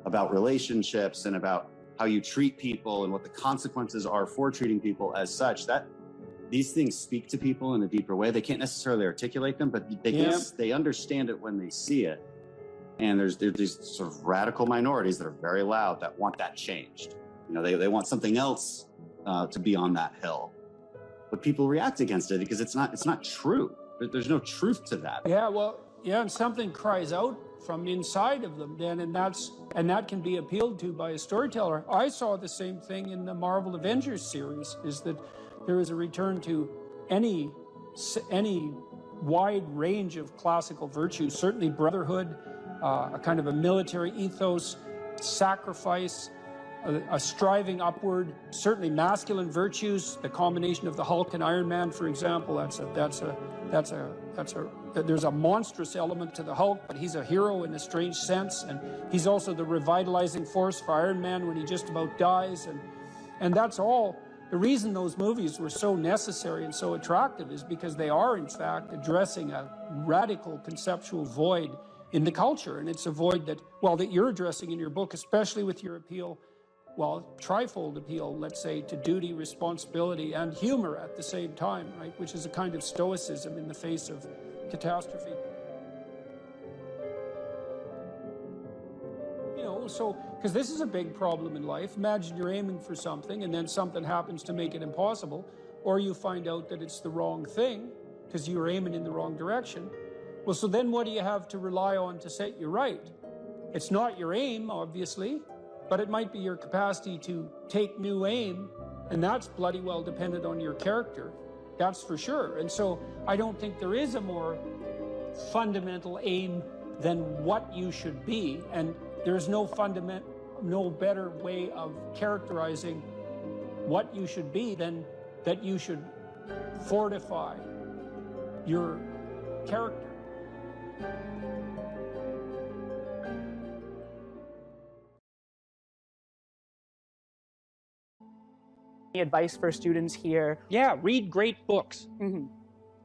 about relationships and about how you treat people and what the consequences are for treating people as such, that these things speak to people in a deeper way. They can't necessarily articulate them, but they understand it when they see it. And there's these sort of radical minorities that are very loud that want that changed. You know, they want something else to be on that hill. But people react against it because it's not true. There's no truth to that. Yeah, well, yeah, and something cries out from inside of them then, and that can be appealed to by a storyteller. I saw the same thing in the Marvel Avengers series, is that there is a return to any wide range of classical virtues, certainly brotherhood, a kind of a military ethos, sacrifice, a striving upward, certainly masculine virtues, the combination of the Hulk and Iron Man, for example. There's a monstrous element to the Hulk, but he's a hero in a strange sense, and he's also the revitalizing force for Iron Man when he just about dies, and that's all. The reason those movies were so necessary and so attractive is because they are, in fact, addressing a radical conceptual void in the culture, and it's a void that you're addressing in your book, especially with your appeal, trifold appeal, let's say, to duty, responsibility, and humor at the same time, right? Which is a kind of stoicism in the face of catastrophe. You know, so, because this is a big problem in life. Imagine you're aiming for something and then something happens to make it impossible, or you find out that it's the wrong thing because you were aiming in the wrong direction. Well, so then what do you have to rely on to set you right? It's not your aim, obviously, but it might be your capacity to take new aim, and that's bloody well dependent on your character. That's for sure. And so I don't think there is a more fundamental aim than what you should be, and there's no better way of characterizing what you should be than that you should fortify your character. Advice for students here? Yeah, read great books.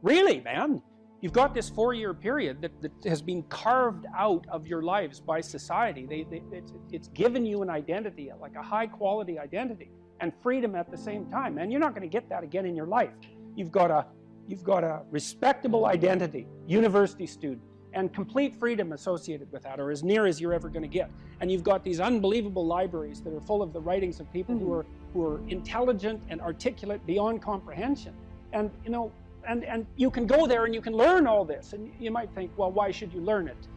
Really, man. You've got this 4-year period that has been carved out of your lives by society. It's given you an identity, like a high-quality identity, and freedom at the same time. And you're not going to get that again in your life. You've got a respectable identity, university student, and complete freedom associated with that, or as near as you're ever going to get. And you've got these unbelievable libraries that are full of the writings of people who are intelligent and articulate beyond comprehension. And you know, and you can go there and you can learn all this. And you might think, well, why should you learn it?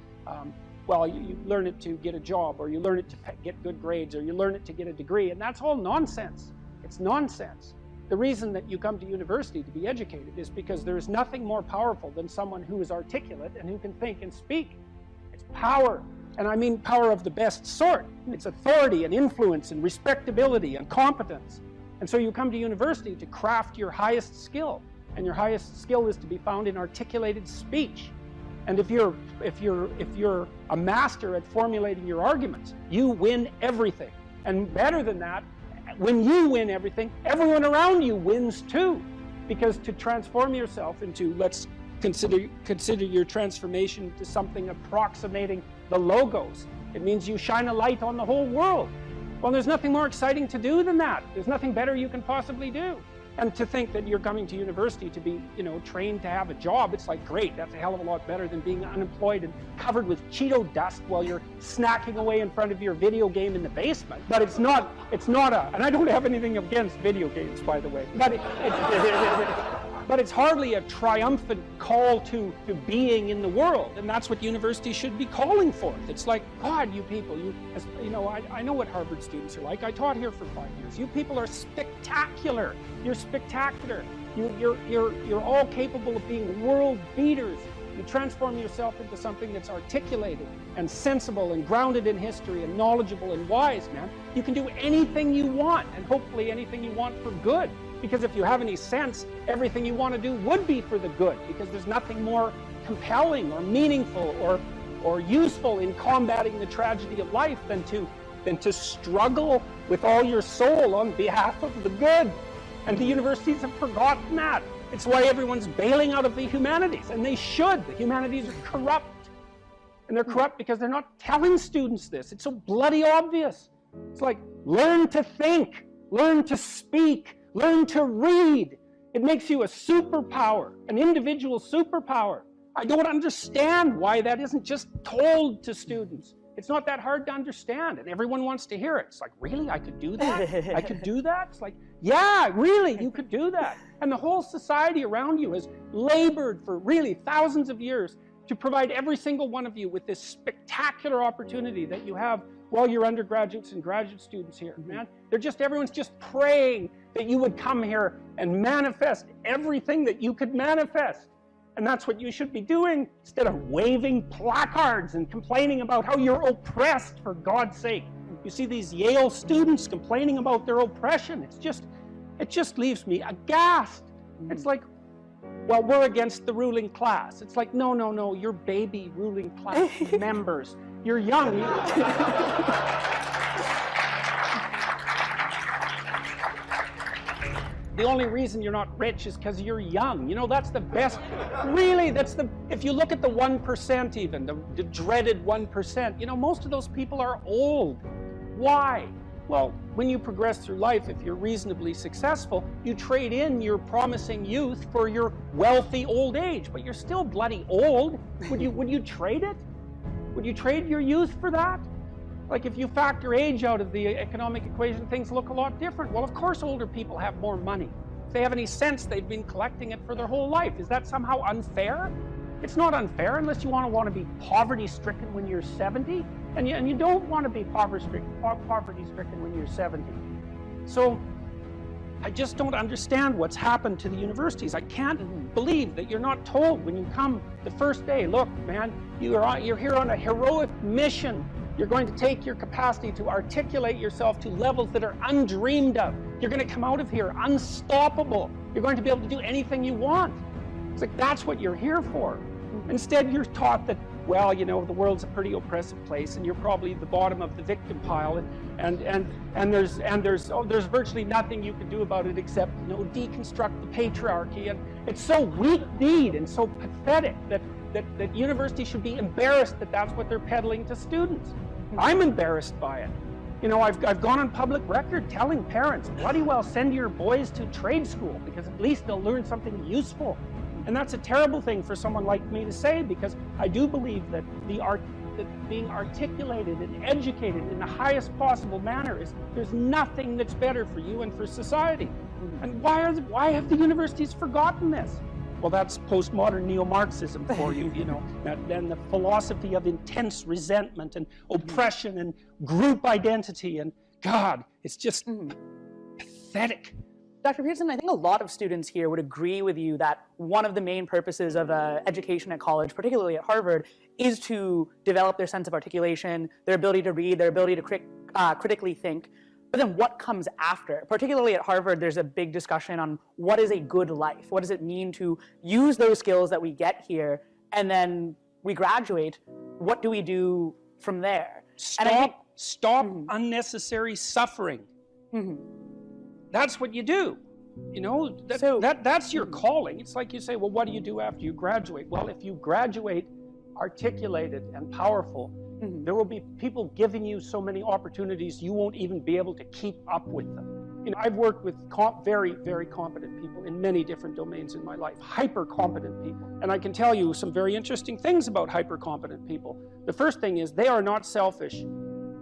You learn it to get a job, or you learn it to get good grades, or you learn it to get a degree, and that's all nonsense. It's nonsense. The reason that you come to university to be educated is because there is nothing more powerful than someone who is articulate and who can think and speak. It's power, and I mean power of the best sort. It's authority and influence and respectability and competence. And so you come to university to craft your highest skill, and your highest skill is to be found in articulated speech. And if you're a master at formulating your arguments, you win everything. And better than that, when you win everything, everyone around you wins too. Because to transform yourself into, let's consider your transformation to something approximating the logos. It means you shine a light on the whole world. Well, there's nothing more exciting to do than that. There's nothing better you can possibly do. And to think that you're coming to university to be, trained to have a job, it's like, great, that's a hell of a lot better than being unemployed and covered with Cheeto dust while you're snacking away in front of your video game in the basement. But it's not and I don't have anything against video games, by the way, but it's hardly a triumphant call to being in the world, and that's what university should be calling forth. It's like, God, you people, I know what Harvard students are like. I taught here for 5 years. You people are spectacular. You're spectacular. You're all capable of being world beaters. You transform yourself into something that's articulated and sensible and grounded in history and knowledgeable and wise, man. You can do anything you want, and hopefully anything you want for good. Because if you have any sense, everything you want to do would be for the good, because there's nothing more compelling or meaningful or useful in combating the tragedy of life than to struggle with all your soul on behalf of the good. And the universities have forgotten that. It's why everyone's bailing out of the humanities, and they should. The humanities are corrupt. And they're corrupt because they're not telling students this. It's so bloody obvious. It's like, learn to think, learn to speak, learn to read. It makes you a superpower, an individual superpower. I don't understand why that isn't just told to students. It's not that hard to understand, and everyone wants to hear it. It's like, really, I could do that? I could do that? It's like, yeah, really, you could do that. And the whole society around you has labored for really thousands of years to provide every single one of you with this spectacular opportunity that you have while you're undergraduates and graduate students here, man. Everyone's just praying that you would come here and manifest everything that you could manifest. And that's what you should be doing instead of waving placards and complaining about how you're oppressed, for God's sake. You see these Yale students complaining about their oppression. It just leaves me aghast. It's like, well, we're against the ruling class. It's like, no, you're baby ruling class members. You're young. The only reason you're not rich is because you're young. You know, that's the best. Really, if you look at the 1% even, the dreaded 1%, you know, most of those people are old. Why? Well, when you progress through life, if you're reasonably successful, you trade in your promising youth for your wealthy old age, but you're still bloody old. Would you trade it? Would you trade your youth for that? Like, if you factor age out of the economic equation, things look a lot different. Well, of course older people have more money. If they have any sense, they've been collecting it for their whole life. Is that somehow unfair? It's not unfair unless you want to be poverty-stricken when you're 70, and you don't want to be poverty-stricken when you're 70. So I just don't understand what's happened to the universities. I can't believe that you're not told when you come the first day, look, man, you're here on a heroic mission. You're going to take your capacity to articulate yourself to levels that are undreamed of. You're going to come out of here unstoppable. You're going to be able to do anything you want. It's like, that's what you're here for. Instead, you're taught that, well, you know, the world's a pretty oppressive place, and you're probably the bottom of the victim pile, and there's virtually nothing you can do about it except, you know, deconstruct the patriarchy. And it's so weak-kneed and so pathetic that universities should be embarrassed that that's what they're peddling to students. I'm embarrassed by it. You know, I've gone on public record telling parents, bloody well send your boys to trade school, because at least they'll learn something useful. And that's a terrible thing for someone like me to say, because I do believe that being articulated and educated in the highest possible manner there's nothing that's better for you and for society. And why have the universities forgotten this? Well, that's postmodern neo-Marxism for you, you know, and the philosophy of intense resentment and oppression and group identity, and God, it's just pathetic. Dr. Peterson, I think a lot of students here would agree with you that one of the main purposes of education at college, particularly at Harvard, is to develop their sense of articulation, their ability to read, their ability to critically think. But then what comes after? Particularly at Harvard, there's a big discussion on what is a good life? What does it mean to use those skills that we get here, and then we graduate? What do we do from there? Stop unnecessary suffering. That's what you do. You know, that's your calling. It's like you say, well, what do you do after you graduate? Well, if you graduate articulated and powerful, there will be people giving you so many opportunities you won't even be able to keep up with them. You know, I've worked with very, very competent people in many different domains in my life, hyper-competent people. And I can tell you some very interesting things about hyper-competent people. The first thing is they are not selfish,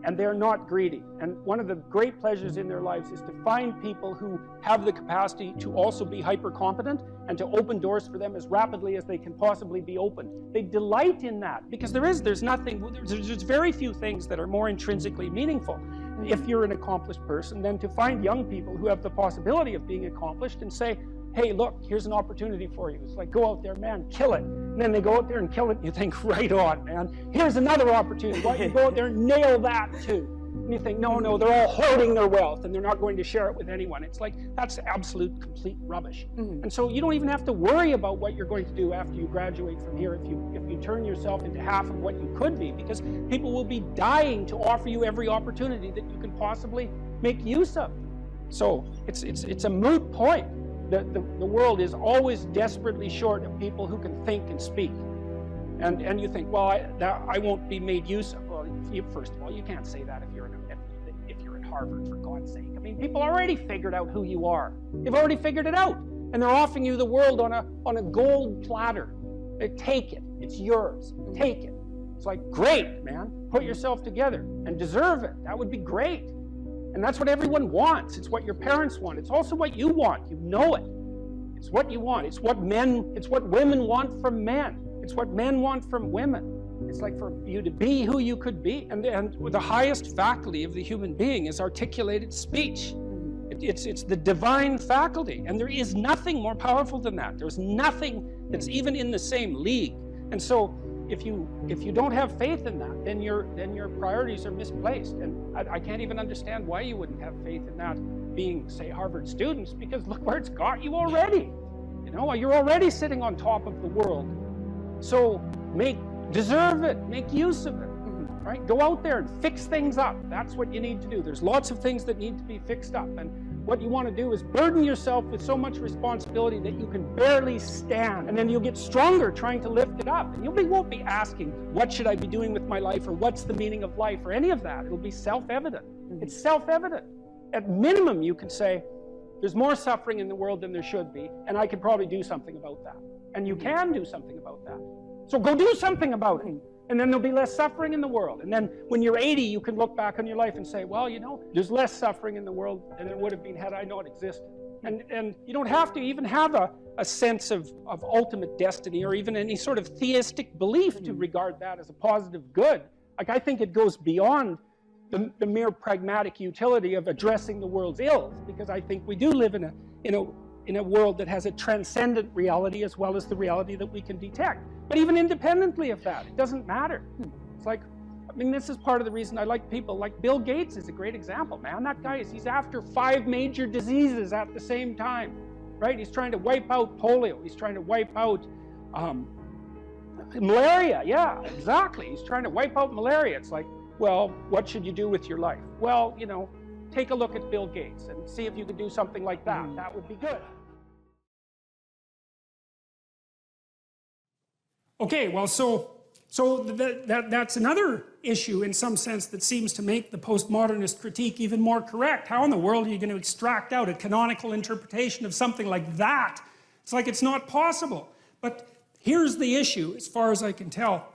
and they're not greedy. And one of the great pleasures in their lives is to find people who have the capacity to also be hyper-competent and to open doors for them as rapidly as they can possibly be opened. They delight in that, because there's very few things that are more intrinsically meaningful if you're an accomplished person than to find young people who have the possibility of being accomplished and say, hey, look, here's an opportunity for you. It's like, go out there, man, kill it. And then they go out there and kill it, and you think, right on, man. Here's another opportunity. Why don't you go out there and nail that too? And you think, no, they're all hoarding their wealth, and they're not going to share it with anyone. It's like, that's absolute, complete rubbish. And so you don't even have to worry about what you're going to do after you graduate from here if you turn yourself into half of what you could be, because people will be dying to offer you every opportunity that you can possibly make use of. So it's a moot point. The world is always desperately short of people who can think and speak. And you think, well, I won't be made use of. Well, first of all, you can't say that if you're at Harvard, for God's sake. I mean, people already figured out who you are. They've already figured it out. And they're offering you the world on a gold platter. They take it. It's yours. Take it. It's like, great, man. Put yourself together and deserve it. That would be great. And that's what everyone wants. It's what your parents want. It's also what you want. You know it. It's what you want. It's what women want from men. It's what men want from women. It's like for you to be who you could be. And the highest faculty of the human being is articulated speech. It's the divine faculty. And there is nothing more powerful than that. There's nothing that's even in the same league. And so if you don't have faith in that, then your priorities are misplaced. And I can't even understand why you wouldn't have faith in that being, say, Harvard students, because look where it's got you already. You know, you're already sitting on top of the world. So deserve it, make use of it, right? Go out there and fix things up. That's what you need to do. There's lots of things that need to be fixed up. And what you want to do is burden yourself with so much responsibility that you can barely stand. And then you'll get stronger trying to lift it up. And you won't be asking, what should I be doing with my life? Or what's the meaning of life? Or any of that. It'll be self-evident. It's self-evident. At minimum, you can say, there's more suffering in the world than there should be, and I could probably do something about that. And you can do something about that. So go do something about it. And then there'll be less suffering in the world. And then when you're 80, you can look back on your life and say, well, you know, there's less suffering in the world than there would have been had I not existed. And you don't have to even have a sense of ultimate destiny or even any sort of theistic belief to regard that as a positive good. Like, I think it goes beyond the mere pragmatic utility of addressing the world's ills, because I think we do live in a world that has a transcendent reality as well as the reality that we can detect. But even independently of that, it doesn't matter. It's like, I mean, this is part of the reason I like people like Bill Gates is a great example, man. That guy he's after 5 major diseases at the same time, right? He's trying to wipe out polio. He's trying to wipe out malaria. Yeah, exactly. He's trying to wipe out malaria. It's like, well, what should you do with your life? Well, you know, take a look at Bill Gates and see if you could do something like that. That would be good. Okay, well, so that's another issue in some sense that seems to make the postmodernist critique even more correct. How in the world are you going to extract out a canonical interpretation of something like that? It's like it's not possible. But here's the issue, as far as I can tell.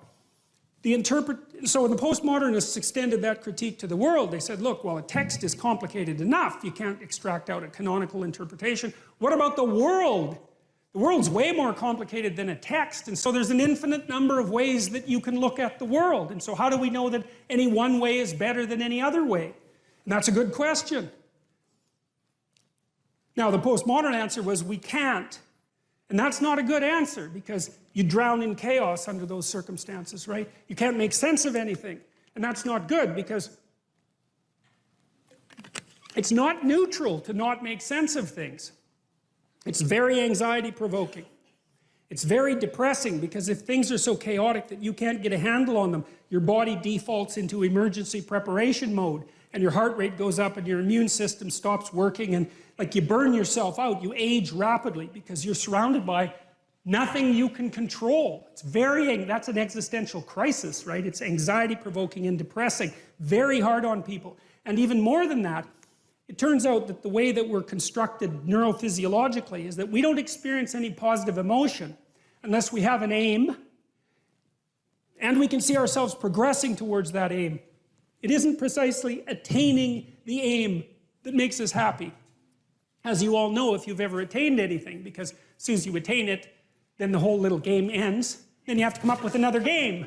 So the postmodernists extended that critique to the world. They said, look, well, a text is complicated enough. You can't extract out a canonical interpretation. What about the world? The world's way more complicated than a text, and so there's an infinite number of ways that you can look at the world. And so how do we know that any one way is better than any other way? And that's a good question. Now, the postmodern answer was we can't. And that's not a good answer, because you drown in chaos under those circumstances, right? You can't make sense of anything. And that's not good, because it's not neutral to not make sense of things. It's very anxiety-provoking. It's very depressing, because if things are so chaotic that you can't get a handle on them, your body defaults into emergency preparation mode, and your heart rate goes up and your immune system stops working, and like you burn yourself out. You age rapidly because you're surrounded by nothing you can control. That's an existential crisis, right? It's anxiety-provoking and depressing, very hard on people. And even more than that, it turns out that the way that we're constructed neurophysiologically is that we don't experience any positive emotion unless we have an aim and we can see ourselves progressing towards that aim. It isn't precisely attaining the aim that makes us happy, as you all know if you've ever attained anything, because as soon as you attain it, then the whole little game ends. Then you have to come up with another game,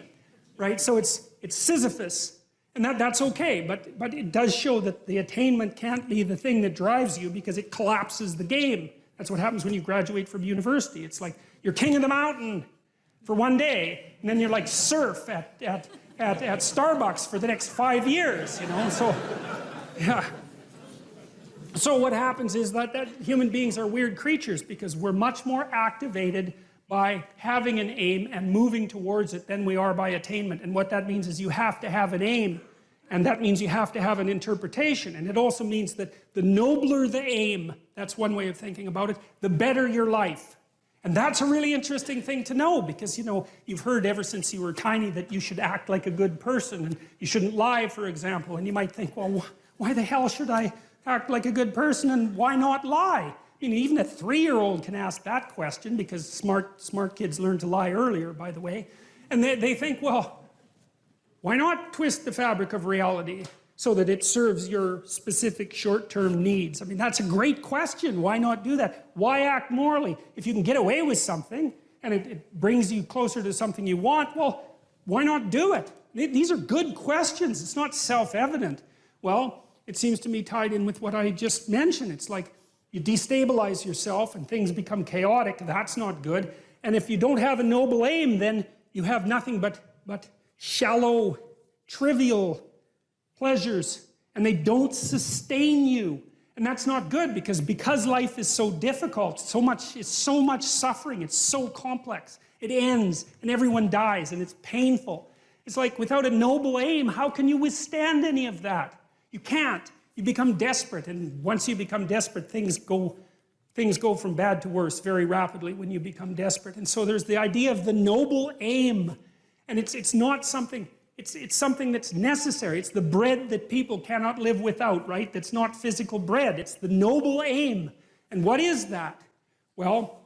right? So it's Sisyphus. And that's okay, but it does show that the attainment can't be the thing that drives you, because it collapses the game. That's what happens when you graduate from university. It's like you're king of the mountain for one day, and then you're like surf at Starbucks for the next 5 years, you know? So, yeah. So what happens is that human beings are weird creatures, because we're much more activated by having an aim and moving towards it than we are by attainment. And what that means is you have to have an aim, and that means you have to have an interpretation. And it also means that the nobler the aim, that's one way of thinking about it, the better your life. And that's a really interesting thing to know because, you know, you've heard ever since you were tiny that you should act like a good person and you shouldn't lie, for example. And you might think, well, why the hell should I act like a good person and why not lie? I mean, even a 3-year-old can ask that question because smart kids learn to lie earlier, by the way. And they think, well, why not twist the fabric of reality so that it serves your specific short-term needs? I mean, that's a great question. Why not do that? Why act morally? If you can get away with something and it brings you closer to something you want, well, why not do it? These are good questions. It's not self-evident. Well, it seems to me tied in with what I just mentioned. It's like you destabilize yourself and things become chaotic. That's not good. And if you don't have a noble aim, then you have nothing but shallow, trivial pleasures, and they don't sustain you. And that's not good because life is so difficult, it's so much suffering, it's so complex. It ends and everyone dies and it's painful. It's like without a noble aim, how can you withstand any of that? You can't. You become desperate, and once you become desperate, things go from bad to worse very rapidly when you become desperate. And so there's the idea of the noble aim, and it's not something. It's something that's necessary. It's the bread that people cannot live without, right? That's not physical bread. It's the noble aim. And what is that? Well,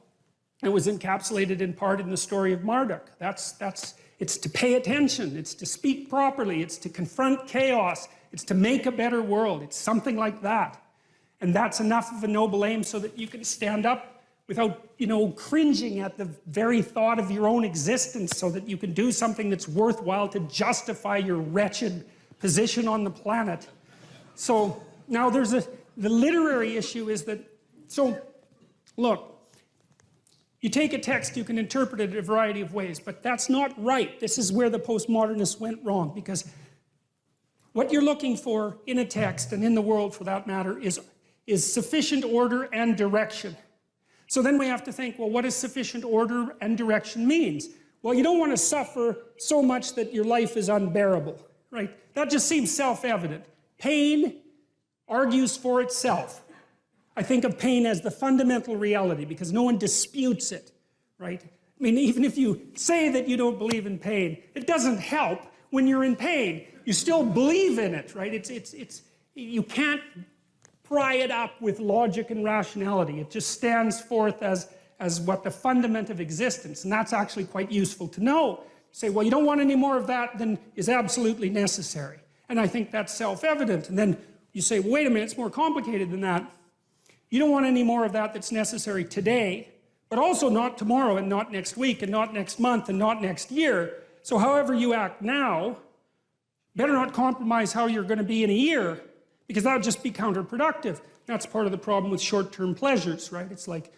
it was encapsulated in part in the story of Marduk. It's to pay attention. It's to speak properly. It's to confront chaos. It's to make a better world. It's something like that. And that's enough of a noble aim so that you can stand up without, you know, cringing at the very thought of your own existence, so that you can do something that's worthwhile to justify your wretched position on the planet. So now the literary issue is that, so look, you take a text, you can interpret it a variety of ways, but that's not right. This is where the postmodernists went wrong, because what you're looking for in a text, and in the world for that matter, is sufficient order and direction. So then we have to think, well, what does sufficient order and direction means? Well, you don't want to suffer so much that your life is unbearable, right? That just seems self-evident. Pain argues for itself. I think of pain as the fundamental reality because no one disputes it, right? I mean, even if you say that you don't believe in pain, it doesn't help when you're in pain. You still believe in it, right? You can't pry it up with logic and rationality. It just stands forth as what the fundament of existence, and that's actually quite useful to know. Say, well, you don't want any more of that than is absolutely necessary. And I think that's self-evident. And then you say, well, wait a minute, it's more complicated than that. You don't want any more of that that's necessary today, but also not tomorrow and not next week and not next month and not next year. So however you act now, better not compromise how you're going to be in a year, because that would just be counterproductive. That's part of the problem with short-term pleasures, right? It's like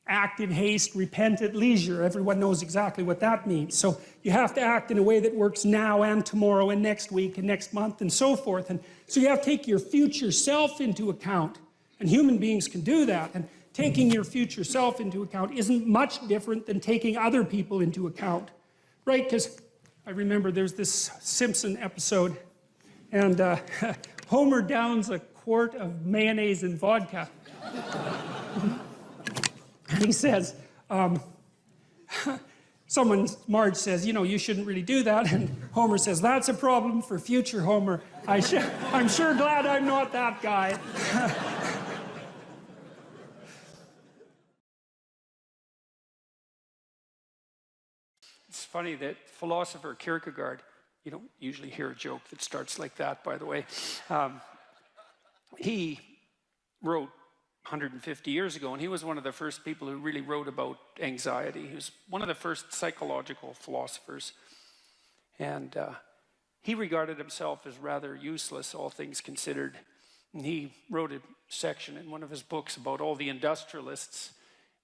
act in haste, repent at leisure. Everyone knows exactly what that means. So you have to act in a way that works now and tomorrow and next week and next month and so forth. And so you have to take your future self into account. And human beings can do that. And taking your future self into account isn't much different than taking other people into account, right? Because I remember there's this Simpson episode, and Homer downs a quart of mayonnaise and vodka. And he says, Marge says, you know, you shouldn't really do that. And Homer says, that's a problem for future Homer. I'm sure glad I'm not that guy. It's funny that philosopher Kierkegaard, you don't usually hear a joke that starts like that, by the way. He wrote 150 years ago, and he was one of the first people who really wrote about anxiety. He was one of the first psychological philosophers. And he regarded himself as rather useless, all things considered. And he wrote a section in one of his books about all the industrialists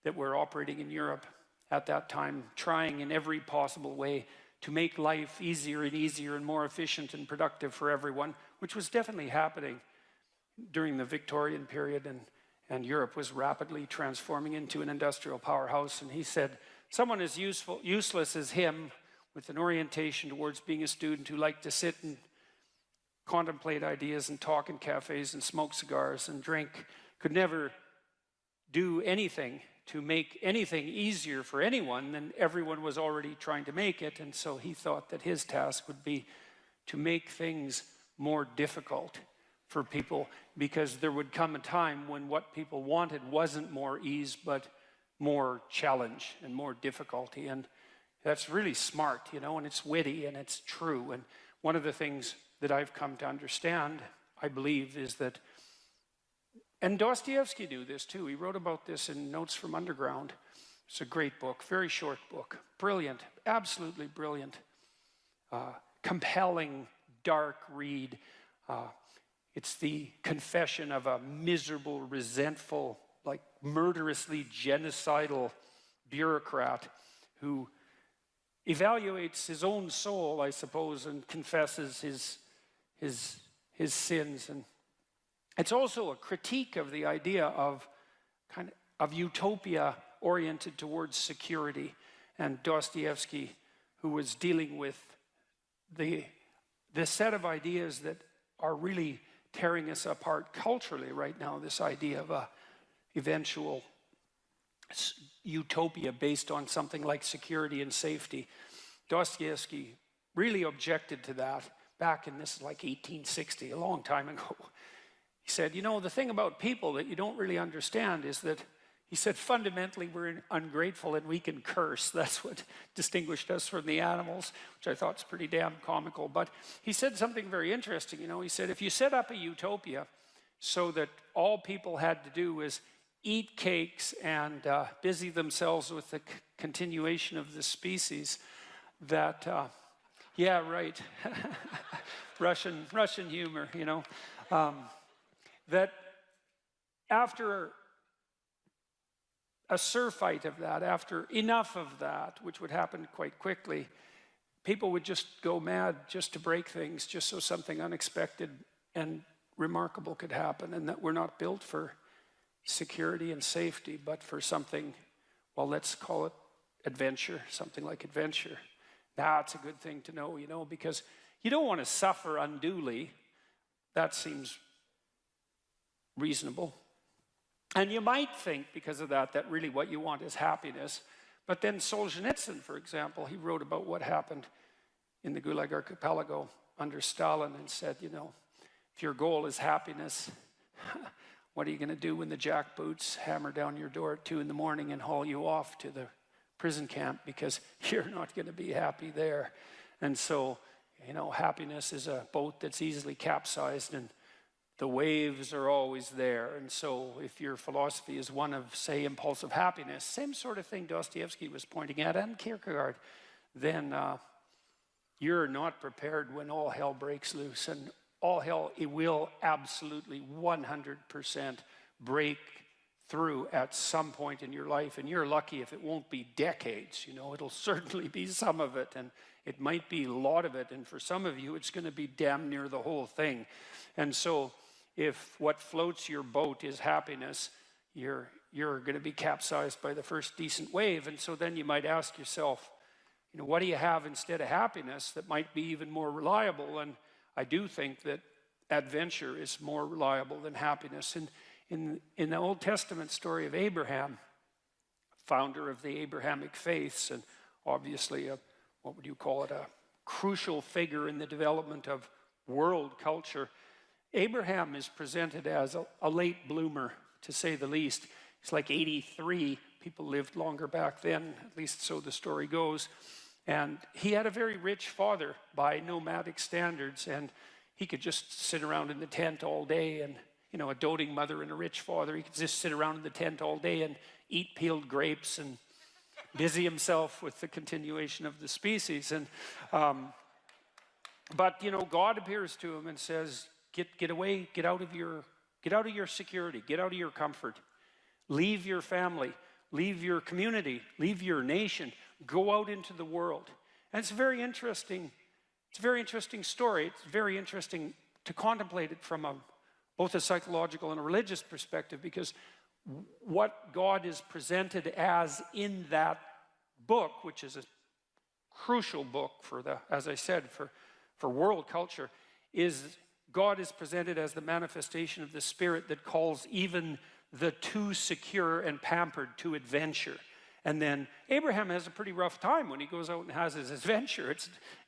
that were operating in Europe at that time, trying in every possible way to make life easier and easier and more efficient and productive for everyone, which was definitely happening during the Victorian period, and Europe was rapidly transforming into an industrial powerhouse. And he said, someone as useless as him, with an orientation towards being a student who liked to sit and contemplate ideas and talk in cafes and smoke cigars and drink, could never do anything to make anything easier for anyone, then everyone was already trying to make it. And so he thought that his task would be to make things more difficult for people, because there would come a time when what people wanted wasn't more ease, but more challenge and more difficulty. And that's really smart, you know, and it's witty and it's true. And one of the things that I've come to understand, I believe, is that, and Dostoevsky knew this too. He wrote about this in Notes from Underground. It's a great book, very short book, brilliant, absolutely brilliant, compelling, dark read. It's the confession of a miserable, resentful, like murderously genocidal bureaucrat who evaluates his own soul, I suppose, and confesses his sins. And it's also a critique of the idea of kind of utopia oriented towards security. And Dostoevsky, who was dealing with the set of ideas that are really tearing us apart culturally right now, this idea of a eventual utopia based on something like security and safety. Dostoevsky really objected to that back in this, like 1860, a long time ago. He said, you know, the thing about people that you don't really understand is that, he said, fundamentally we're ungrateful and we can curse. That's what distinguished us from the animals, which I thought is pretty damn comical. But he said something very interesting, you know. He said, if you set up a utopia so that all people had to do was eat cakes and busy themselves with the continuation of the species, that, yeah, right, Russian humor, you know, that after a surfeit of that, after enough of that, which would happen quite quickly, people would just go mad just to break things, just so something unexpected and remarkable could happen, and that we're not built for security and safety, but for something, well, let's call it adventure, something like adventure. That's a good thing to know, you know, because you don't want to suffer unduly. That seems reasonable. And you might think, because of that, that really what you want is happiness. But then Solzhenitsyn, for example, he wrote about what happened in the Gulag Archipelago under Stalin and said, you know, if your goal is happiness, what are you going to do when the jackboots hammer down your door at 2 a.m. and haul you off to the prison camp, because you're not going to be happy there. And so, you know, happiness is a boat that's easily capsized and the waves are always there. And so if your philosophy is one of, say, impulsive happiness, same sort of thing Dostoevsky was pointing at, and Kierkegaard, then you're not prepared when all hell breaks loose. And all hell, it will absolutely 100% break through at some point in your life. And you're lucky if it won't be decades, you know, it'll certainly be some of it, and it might be a lot of it. And for some of you, it's going to be damn near the whole thing. And so if what floats your boat is happiness, you're going to be capsized by the first decent wave. And so then you might ask yourself, you know, what do you have instead of happiness that might be even more reliable? And I do think that adventure is more reliable than happiness. And in the Old Testament story of Abraham, founder of the Abrahamic faiths, and obviously what would you call it, a crucial figure in the development of world culture, Abraham is presented as a late bloomer, to say the least. He's like 83. People lived longer back then, at least so the story goes. And he had a very rich father by nomadic standards, and he could just sit around in the tent all day, and, you know, a doting mother and a rich father, he could just sit around in the tent all day and eat peeled grapes and busy himself with the continuation of the species. And but, you know, God appears to him and says, get away, get out of your security, get out of your comfort, leave your family, leave your community, leave your nation, go out into the world. And it's a very interesting story. It's very interesting to contemplate it from both a psychological and a religious perspective, because what God is presented as in that book, which is a crucial book for as I said, for world culture, is God is presented as the manifestation of the Spirit that calls even the too secure and pampered to adventure. And then Abraham has a pretty rough time when he goes out and has his adventure.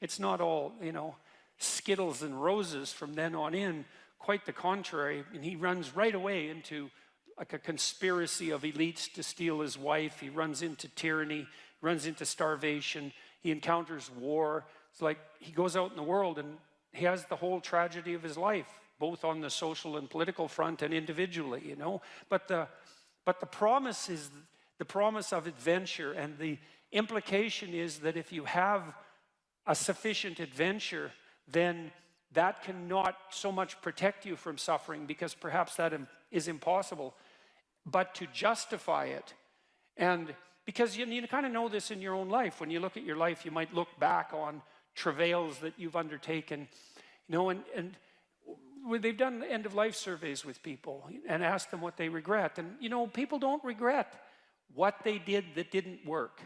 It's not all, you know, Skittles and roses from then on in. Quite the contrary. And he runs right away into like a conspiracy of elites to steal his wife. He runs into tyranny, runs into starvation. He encounters war. It's like he goes out in the world and he has the whole tragedy of his life, both on the social and political front and individually, you know. But the promise is the promise of adventure, and the implication is that if you have a sufficient adventure, then that cannot so much protect you from suffering, because perhaps that is impossible, but to justify it. And because you kind of know this in your own life. When you look at your life, you might look back on travails that you've undertaken, you know, and when they've done end-of-life surveys with people and asked them what they regret. And, you know, people don't regret what they did that didn't work.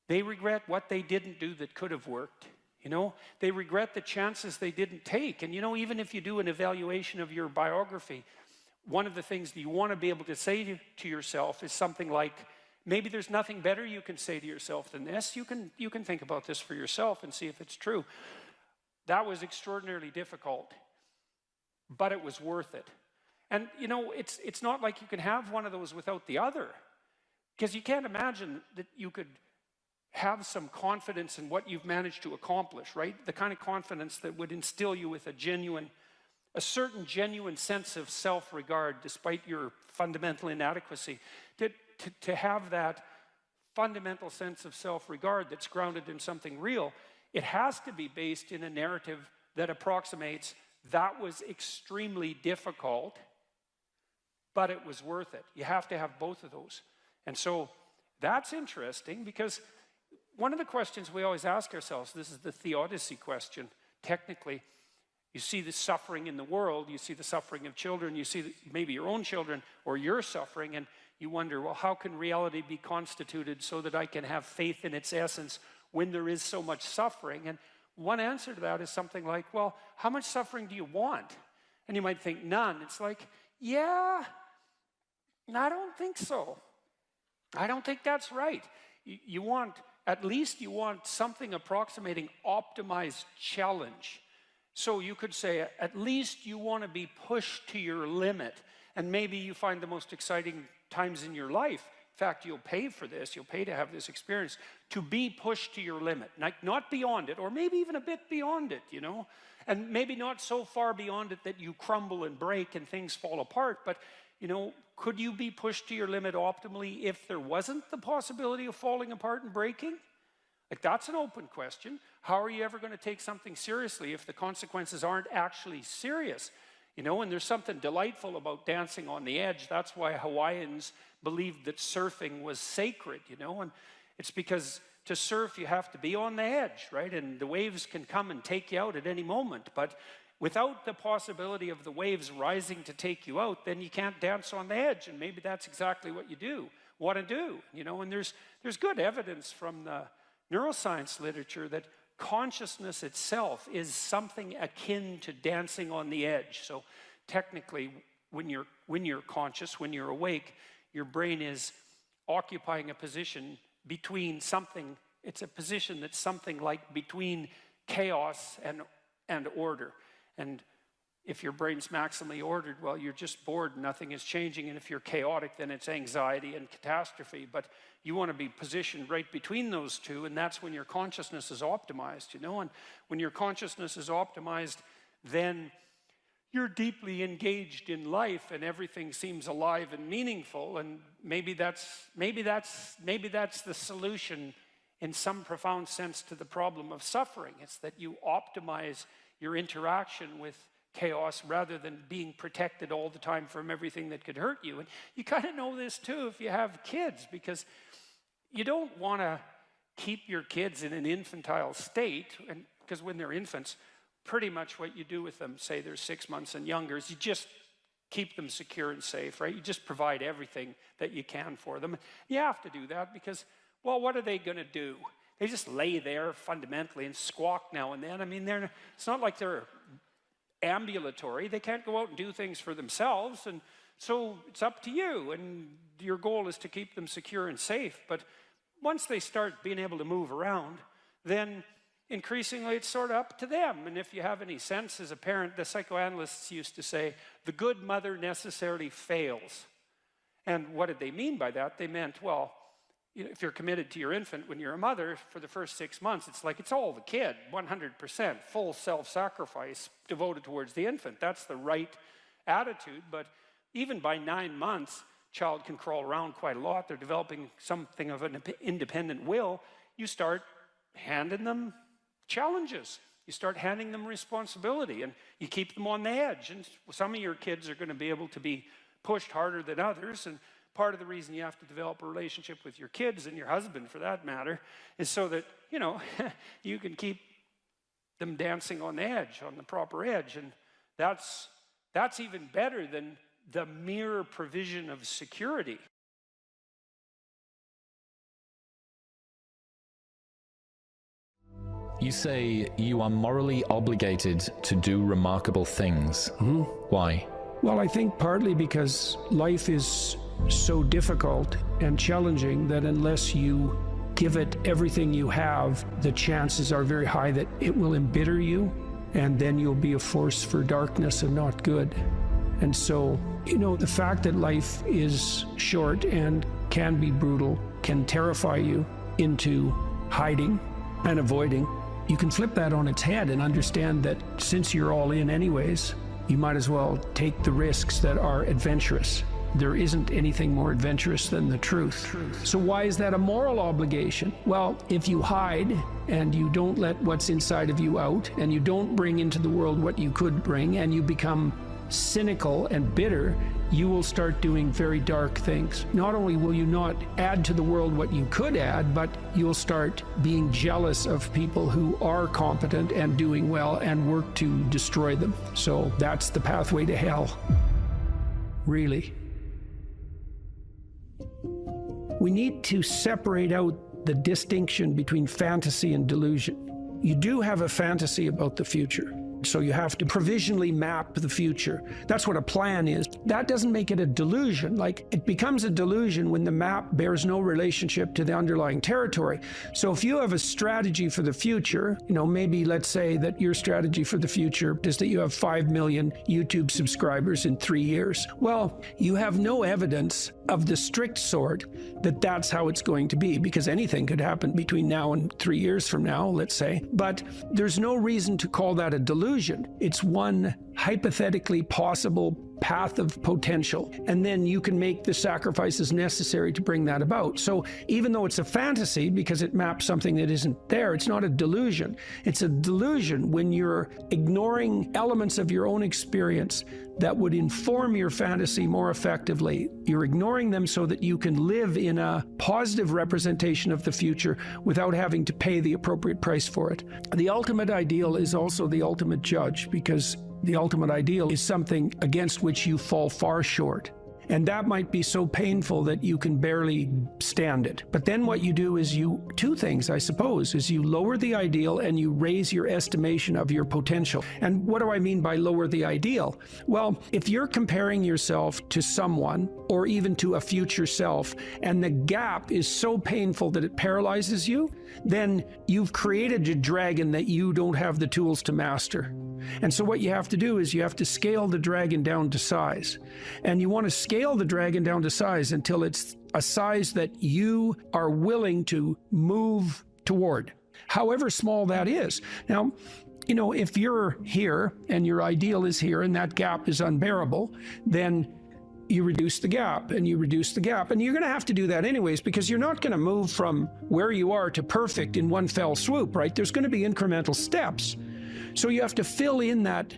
They regret what they didn't do that could have worked. You know, they regret the chances they didn't take. And, you know, even if you do an evaluation of your biography, one of the things that you want to be able to say to yourself is something like, maybe there's nothing better you can say to yourself than this. You can think about this for yourself and see if it's true. That was extraordinarily difficult, but it was worth it. And, you know, it's not like you can have one of those without the other, because you can't imagine that you could have some confidence in what you've managed to accomplish, right? The kind of confidence that would instill you with a certain genuine sense of self-regard despite your fundamental inadequacy. To have that fundamental sense of self-regard that's grounded in something real, it has to be based in a narrative that approximates that was extremely difficult, but it was worth it. You have to have both of those. And so that's interesting, because one of the questions we always ask ourselves, this is the theodicy question, technically. You see the suffering in the world, you see the suffering of children, you see maybe your own children or your suffering, and you wonder, well, how can reality be constituted so that I can have faith in its essence when there is so much suffering? And one answer to that is something like, well, how much suffering do you want? And you might think, none. It's like, yeah, I don't think so. I don't think that's right. You want something approximating optimized challenge. So you could say, at least you want to be pushed to your limit. And maybe you find the most exciting times in your life. In fact, you'll pay for this. You'll pay to have this experience, to be pushed to your limit. Not beyond it, or maybe even a bit beyond it, you know. And maybe not so far beyond it that you crumble and break and things fall apart. But, you know, could you be pushed to your limit optimally if there wasn't the possibility of falling apart and breaking? Like, that's an open question. How are you ever going to take something seriously if the consequences aren't actually serious? You know, and there's something delightful about dancing on the edge. That's why Hawaiians believed that surfing was sacred, you know, and it's because to surf you have to be on the edge, right? And the waves can come and take you out at any moment, but without the possibility of the waves rising to take you out, then you can't dance on the edge, and maybe that's exactly what you want to do, you know. And there's good evidence from the neuroscience literature that consciousness itself is something akin to dancing on the edge. So technically, when you're conscious, when you're awake, your brain is occupying a position between something. It's a position that's something like between chaos and order. And if your brain's maximally ordered, well, you're just bored, nothing is changing. And if you're chaotic, then it's anxiety and catastrophe. But you want to be positioned right between those two, and that's when your consciousness is optimized, you know. And when your consciousness is optimized, then you're deeply engaged in life, and everything seems alive and meaningful. And maybe that's the solution in some profound sense to the problem of suffering. It's that you optimize your interaction with chaos rather than being protected all the time from everything that could hurt you. And you kind of know this too if you have kids, because you don't want to keep your kids in an infantile state, and because when they're infants, pretty much what you do with them, say they're 6 months and younger, is you just keep them secure and safe, right? You just provide everything that you can for them. You have to do that because, well, what are they going to do? They just lay there fundamentally and squawk now and then. I mean, it's not like they're ambulatory. They can't go out and do things for themselves. And So it's up to you, and your goal is to keep them secure and safe. But once they start being able to move around, then increasingly it's sort of up to them. And if you have any sense as a parent, the psychoanalysts used to say, the good mother necessarily fails. And what did they mean by that? They meant, well, you know, if you're committed to your infant when you're a mother for the first 6 months, it's like it's all the kid, 100%, full self-sacrifice devoted towards the infant. That's the right attitude. But even by 9 months, child can crawl around quite a lot. They're developing something of an independent will. You start handing them challenges. You start handing them responsibility, and you keep them on the edge. And some of your kids are going to be able to be pushed harder than others. And part of the reason you have to develop a relationship with your kids, and your husband for that matter, is so that, you know, you can keep them dancing on the edge, on the proper edge. And that's even better than the mere provision of security. You say you are morally obligated to do remarkable things. Why? Well, I think partly because life is so difficult and challenging that unless you give it everything you have, the chances are very high that it will embitter you, and then you'll be a force for darkness and not good. And so, you know, the fact that life is short and can be brutal can terrify you into hiding and avoiding. You can flip that on its head and understand that since you're all in anyways, you might as well take the risks that are adventurous. There isn't anything more adventurous than the truth. So why is that a moral obligation? Well, if you hide and you don't let what's inside of you out, and you don't bring into the world what you could bring, and you become cynical and bitter, you will start doing very dark things. Not only will you not add to the world what you could add, but you'll start being jealous of people who are competent and doing well and work to destroy them. So that's the pathway to hell, really. We need to separate out the distinction between fantasy and delusion. You do have a fantasy about the future. So you have to provisionally map the future. That's what a plan is. That doesn't make it a delusion. Like, it becomes a delusion when the map bears no relationship to the underlying territory. So if you have a strategy for the future, you know, maybe let's say that your strategy for the future is that you have 5 million YouTube subscribers in 3 years. Well, you have no evidence of the strict sort that that's how it's going to be, because anything could happen between now and 3 years from now, let's say. But there's no reason to call that a delusion. It's one hypothetically possible path of potential, and then you can make the sacrifices necessary to bring that about. So even though it's a fantasy because it maps something that isn't there, it's not a delusion. It's a delusion when you're ignoring elements of your own experience that would inform your fantasy more effectively. You're ignoring them so that you can live in a positive representation of the future without having to pay the appropriate price for it. The ultimate ideal is also the ultimate judge, because the ultimate ideal is something against which you fall far short. And that might be so painful that you can barely stand it. But then what you do is two things, I suppose, is you lower the ideal and you raise your estimation of your potential. And what do I mean by lower the ideal? Well, if you're comparing yourself to someone or even to a future self, and the gap is so painful that it paralyzes you, then you've created a dragon that you don't have the tools to master. And so what you have to do is you have to scale the dragon down to size. And you want to scale the dragon down to size until it's a size that you are willing to move toward, however small that is. Now, you know, if you're here and your ideal is here and that gap is unbearable, then you reduce the gap and you reduce the gap. And you're going to have to do that anyways, because you're not going to move from where you are to perfect in one fell swoop, right? There's going to be incremental steps. So you have to fill in that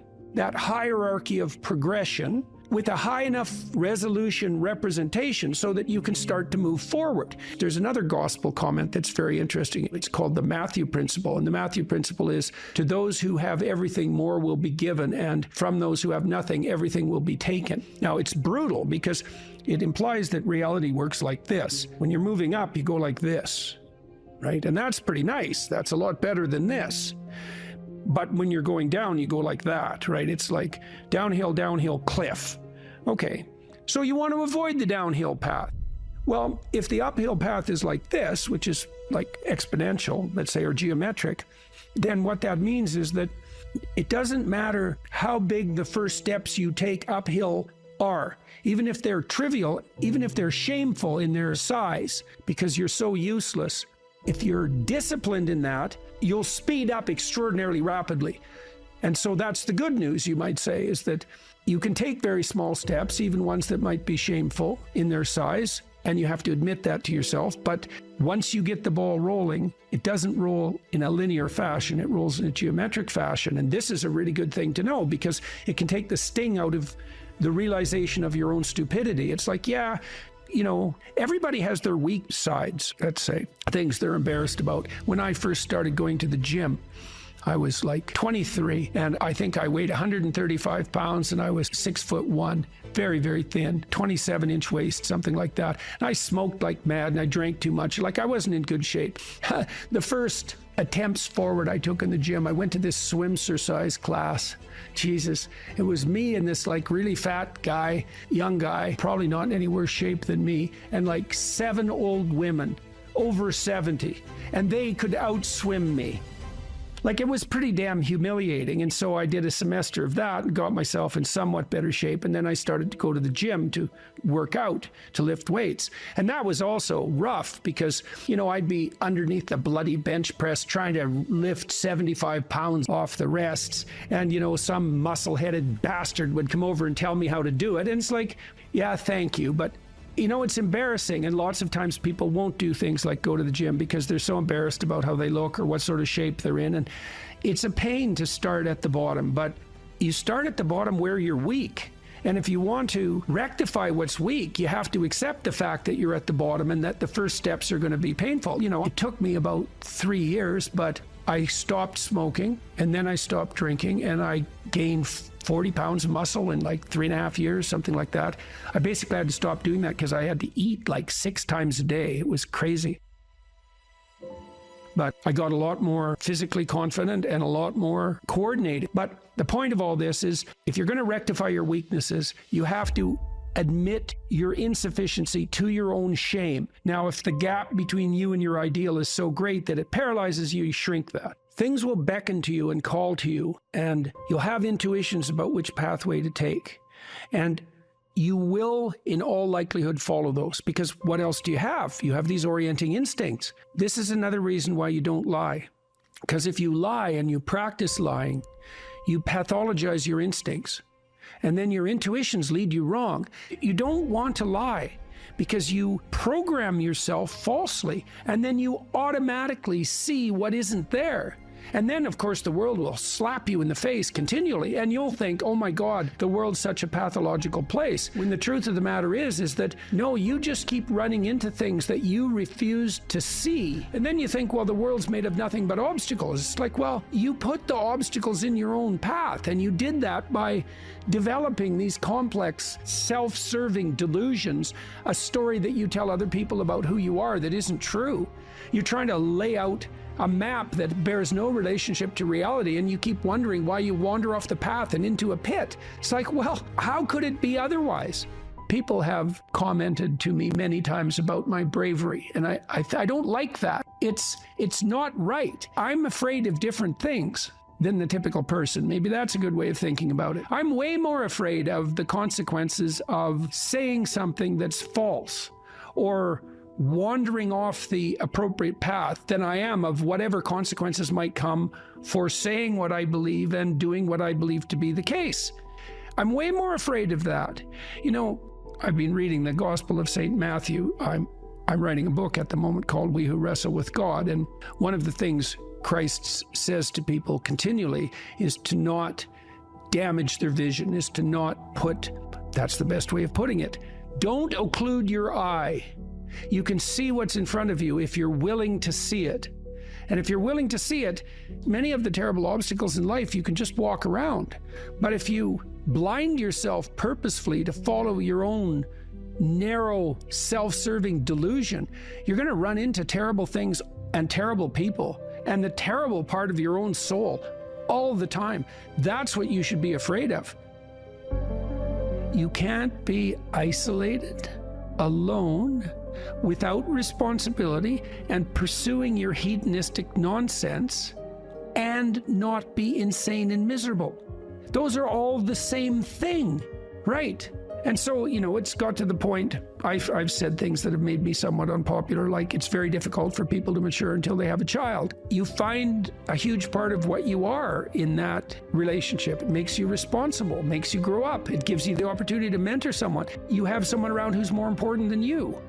hierarchy of progression with a high enough resolution representation so that you can start to move forward. There's another gospel comment that's very interesting. It's called the Matthew principle. And the Matthew principle is, to those who have everything, more will be given, and from those who have nothing, everything will be taken. Now, it's brutal because it implies that reality works like this. When you're moving up, you go like this, right? And that's pretty nice. That's a lot better than this. But when you're going down, you go like that, right? It's like downhill, downhill, cliff. Okay, So you want to avoid the downhill path. Well, if the uphill path is like this, which is like exponential, let's say, or geometric, then what that means is that it doesn't matter how big the first steps you take uphill are, even if they're trivial, even if they're shameful in their size, because you're so useless. If you're disciplined in that, you'll speed up extraordinarily rapidly. And so that's the good news, you might say, is that you can take very small steps, even ones that might be shameful in their size, and you have to admit that to yourself. But once you get the ball rolling, it doesn't roll in a linear fashion, it rolls in a geometric fashion. And this is a really good thing to know, because it can take the sting out of the realization of your own stupidity. It's like, yeah, you know, everybody has their weak sides, let's say, things they're embarrassed about. When I first started going to the gym, I was like 23, and I think I weighed 135 pounds, and I was 6'1", very, very thin, 27-inch waist, something like that. And I smoked like mad, and I drank too much. Like, I wasn't in good shape. The first attempts forward I took in the gym, I went to this swimmercise class. Jesus, it was me and this like really fat guy, young guy, probably not in any worse shape than me, and like 7 old women over 70, and they could outswim me. Like, it was pretty damn humiliating. And so I did a semester of that and got myself in somewhat better shape. And then I started to go to the gym to work out, to lift weights. And that was also rough because, you know, I'd be underneath the bloody bench press trying to lift 75 pounds off the rests. And, you know, some muscle-headed bastard would come over and tell me how to do it. And it's like, yeah, thank you. But you know, it's embarrassing, and lots of times people won't do things like go to the gym because they're so embarrassed about how they look or what sort of shape they're in, and it's a pain to start at the bottom, but you start at the bottom where you're weak. And if you want to rectify what's weak, you have to accept the fact that you're at the bottom and that the first steps are going to be painful. You know, it took me about 3 years, but I stopped smoking, and then I stopped drinking, and I gained 40 pounds of muscle in like 3.5 years, something like that. I basically had to stop doing that because I had to eat like 6 times a day. It was crazy. But I got a lot more physically confident and a lot more coordinated. But the point of all this is, if you're going to rectify your weaknesses, you have to admit your insufficiency to your own shame. Now, if the gap between you and your ideal is so great that it paralyzes you, you shrink that. Things will beckon to you and call to you, and you'll have intuitions about which pathway to take. And you will, in all likelihood, follow those, because what else do you have? You have these orienting instincts. This is another reason why you don't lie. Because if you lie and you practice lying, you pathologize your instincts. And then your intuitions lead you wrong. You don't want to lie because you program yourself falsely, and then you automatically see what isn't there. And then, of course, the world will slap you in the face continually, and you'll think, oh my God, the world's such a pathological place. When the truth of the matter is that, no, you just keep running into things that you refuse to see. And then you think, well, the world's made of nothing but obstacles. It's like, well, you put the obstacles in your own path, and you did that by developing these complex, self-serving delusions, a story that you tell other people about who you are that isn't true. You're trying to lay out a map that bears no relationship to reality, and you keep wondering why you wander off the path and into a pit. It's like, well, how could it be otherwise? People have commented to me many times about my bravery, and I don't like that. It's not right. I'm afraid of different things than the typical person. Maybe that's a good way of thinking about it. I'm way more afraid of the consequences of saying something that's false or wandering off the appropriate path than I am of whatever consequences might come for saying what I believe and doing what I believe to be the case. I'm way more afraid of that. You know, I've been reading the Gospel of St. Matthew. I'm writing a book at the moment called We Who Wrestle with God, and one of the things Christ says to people continually is to not damage their vision, is to not put, that's the best way of putting it, don't occlude your eye. You can see what's in front of you if you're willing to see it. And if you're willing to see it, many of the terrible obstacles in life you can just walk around. But if you blind yourself purposefully to follow your own narrow, self-serving delusion, you're going to run into terrible things and terrible people and the terrible part of your own soul all the time. That's what you should be afraid of. You can't be isolated, alone, without responsibility, and pursuing your hedonistic nonsense, and not be insane and miserable. Those are all the same thing, right? And so, you know, it's got to the point, I've said things that have made me somewhat unpopular, like it's very difficult for people to mature until they have a child. You find a huge part of what you are in that relationship. It makes you responsible, makes you grow up. It gives you the opportunity to mentor someone. You have someone around who's more important than you.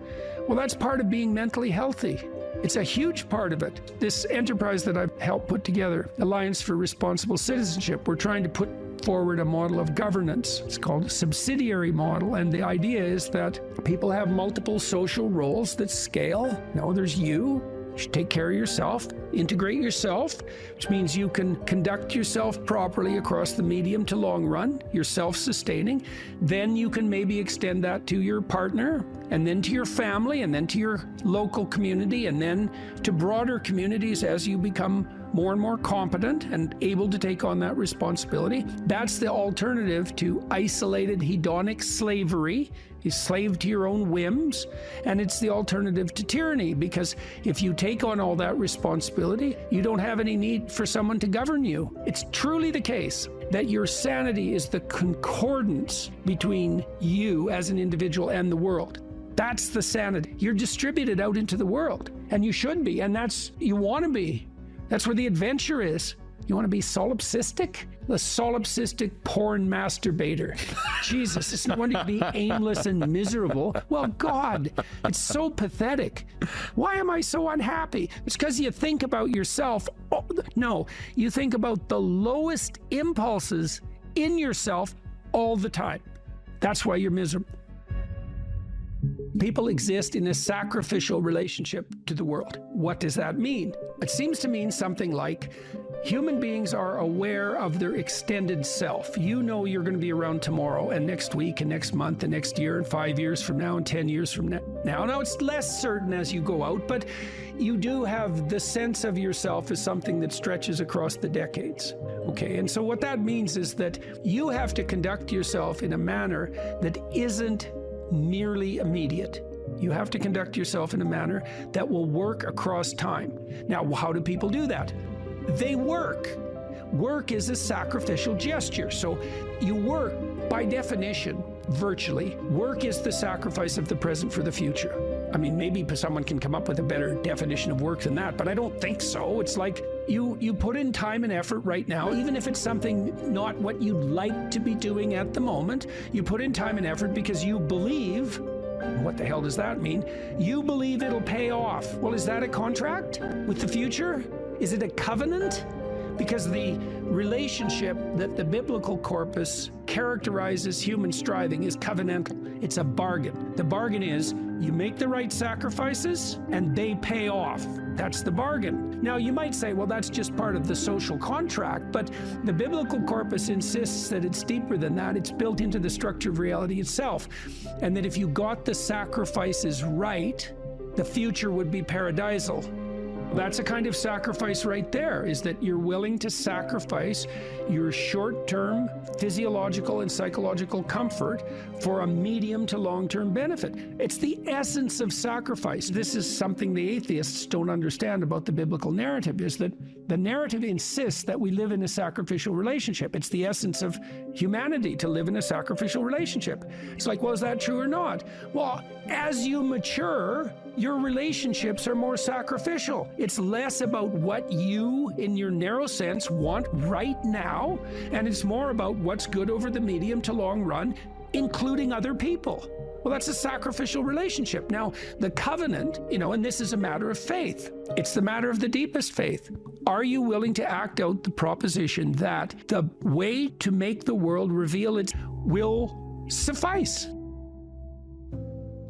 Well, that's part of being mentally healthy. It's a huge part of it. This enterprise that I've helped put together, Alliance for Responsible Citizenship, we're trying to put forward a model of governance. It's called a subsidiary model, and the idea is that people have multiple social roles that scale. No, there's you should take care of yourself, integrate yourself, which means you can conduct yourself properly across the medium to long run. You're self-sustaining. Then you can maybe extend that to your partner, and then to your family, and then to your local community, and then to broader communities as you become more and more competent and able to take on that responsibility. That's the alternative to isolated hedonic slavery. You slave to your own whims, and it's the alternative to tyranny, because if you take on all that responsibility, you don't have any need for someone to govern you. It's truly the case that your sanity is the concordance between you as an individual and the world. That's the sanity. You're distributed out into the world, and you should be, and that's, you want to be. That's where the adventure is. You want to be solipsistic? The solipsistic porn masturbator. Jesus, it's no wonder you be aimless and miserable. Well, God, it's so pathetic. Why am I so unhappy? It's because you think about yourself. Oh, no, you think about the lowest impulses in yourself all the time. That's why you're miserable. People exist in a sacrificial relationship to the world. What does that mean? It seems to mean something like human beings are aware of their extended self. You know you're going to be around tomorrow and next week and next month and next year and 5 years from now and 10 years from now. Now it's less certain as you go out, but you do have the sense of yourself as something that stretches across the decades. Okay, and so what that means is that you have to conduct yourself in a manner that isn't merely immediate. You have to conduct yourself in a manner that will work across time. Now, how do people do that? They work. Work is a sacrificial gesture. So you work, by definition, virtually. Work is the sacrifice of the present for the future. I mean, maybe someone can come up with a better definition of work than that, but I don't think so. It's like you put in time and effort right now, even if it's something not what you'd like to be doing at the moment. You put in time and effort because you believe. What the hell does that mean? You believe it'll pay off. Well, is that a contract with the future? Is it a covenant? Because the relationship that the biblical corpus characterizes human striving is covenantal. It's a bargain. The bargain is you make the right sacrifices and they pay off. That's the bargain. Now, you might say, well, that's just part of the social contract, but the biblical corpus insists that it's deeper than that. It's built into the structure of reality itself. And that if you got the sacrifices right, the future would be paradisal. That's a kind of sacrifice right there, is that you're willing to sacrifice your short-term physiological and psychological comfort for a medium to long-term benefit. It's the essence of sacrifice. This is something the atheists don't understand about the biblical narrative, is that the narrative insists that we live in a sacrificial relationship. It's the essence of humanity to live in a sacrificial relationship. It's like, well, is that true or not? Well, as you mature, your relationships are more sacrificial. It's less about what you, in your narrow sense, want right now, and it's more about what's good over the medium to long run, including other people. Well, that's a sacrificial relationship. Now, the covenant, and this is a matter of faith. It's the matter of the deepest faith. Are you willing to act out the proposition that the way to make the world reveal its will suffice?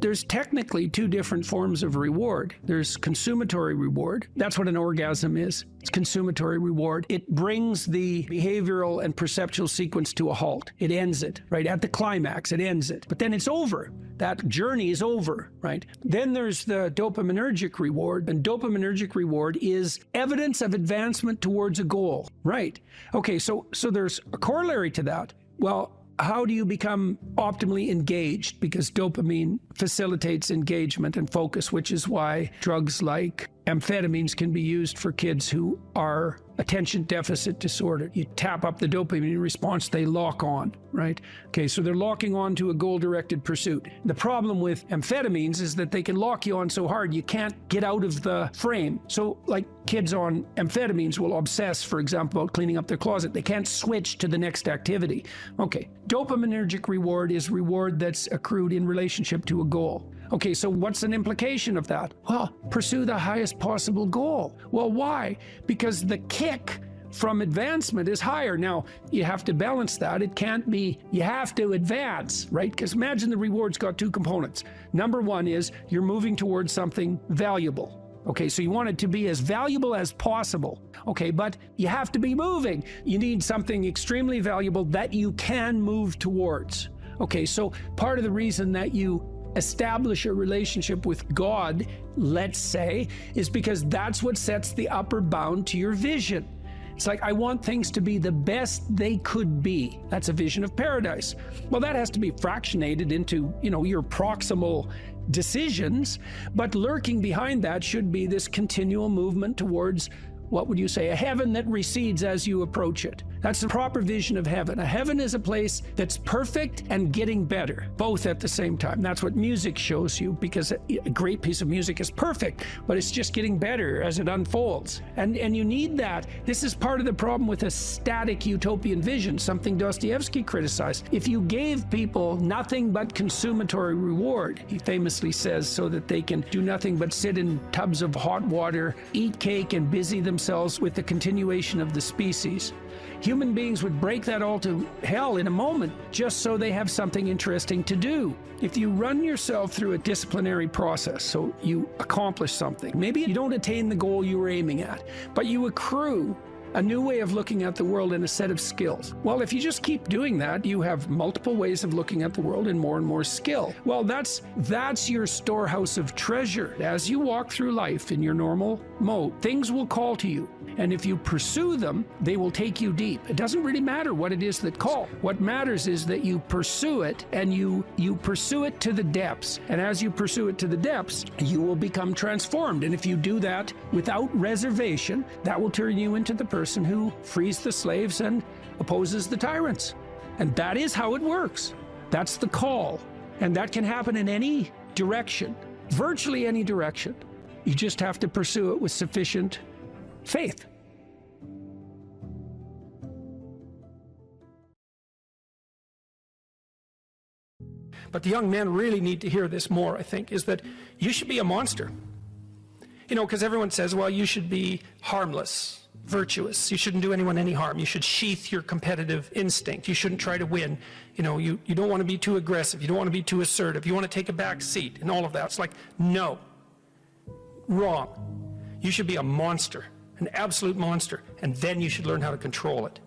There's technically two different forms of reward. There's consummatory reward. That's what an orgasm is. It's consummatory reward. It brings the behavioral and perceptual sequence to a halt. It ends it, right? At the climax, it ends it. But then it's over. That journey is over, right? Then there's the dopaminergic reward, and dopaminergic reward is evidence of advancement towards a goal, right? Okay, so there's a corollary to that. Well, how do you become optimally engaged? Because dopamine facilitates engagement and focus, which is why drugs like amphetamines can be used for kids who are attention deficit disorder. You tap up the dopamine response, they lock on, right? Okay, so they're locking on to a goal-directed pursuit. The problem with amphetamines is that they can lock you on so hard you can't get out of the frame. So like kids on amphetamines will obsess, for example, about cleaning up their closet. They can't switch to the next activity. Okay, dopaminergic reward is reward that's accrued in relationship to a goal. Okay, so what's an implication of that? Well, pursue the highest possible goal. Well, why? Because the kick from advancement is higher. Now, you have to balance that. It can't be, you have to advance, right? Because imagine the reward's got two components. Number one is you're moving towards something valuable. Okay, so you want it to be as valuable as possible. Okay, but you have to be moving. You need something extremely valuable that you can move towards. Okay, so part of the reason that you establish a relationship with God, let's say, is because that's what sets the upper bound to your vision. It's like, I want things to be the best they could be. That's a vision of paradise. Well, that has to be fractionated into, your proximal decisions, but lurking behind that should be this continual movement towards, what would you say, a heaven that recedes as you approach it. That's the proper vision of heaven. A heaven is a place that's perfect and getting better, both at the same time. That's what music shows you, because a great piece of music is perfect, but it's just getting better as it unfolds. And you need that. This is part of the problem with a static utopian vision, something Dostoevsky criticized. If you gave people nothing but consummatory reward, he famously says, so that they can do nothing but sit in tubs of hot water, eat cake, and busy themselves with the continuation of the species, human beings would break that all to hell in a moment just so they have something interesting to do. If you run yourself through a disciplinary process, so you accomplish something, maybe you don't attain the goal you were aiming at, but you accrue a new way of looking at the world and a set of skills. Well, if you just keep doing that, you have multiple ways of looking at the world and more skill. Well, that's your storehouse of treasure. As you walk through life in your normal mode, things will call to you. And if you pursue them, they will take you deep. It doesn't really matter what it is that call. What matters is that you pursue it, and you pursue it to the depths. And as you pursue it to the depths, you will become transformed. And if you do that without reservation, that will turn you into the person who frees the slaves and opposes the tyrants. And that is how it works. That's the call. And that can happen in any direction, virtually any direction. You just have to pursue it with sufficient faith. But the young men really need to hear this more, I think, is that you should be a monster. Because everyone says, well, you should be harmless, virtuous. You shouldn't do anyone any harm. You should sheath your competitive instinct. You shouldn't try to win. You don't want to be too aggressive. You don't want to be too assertive. You want to take a back seat and all of that. It's like, no. Wrong. You should be a monster, an absolute monster, and then you should learn how to control it.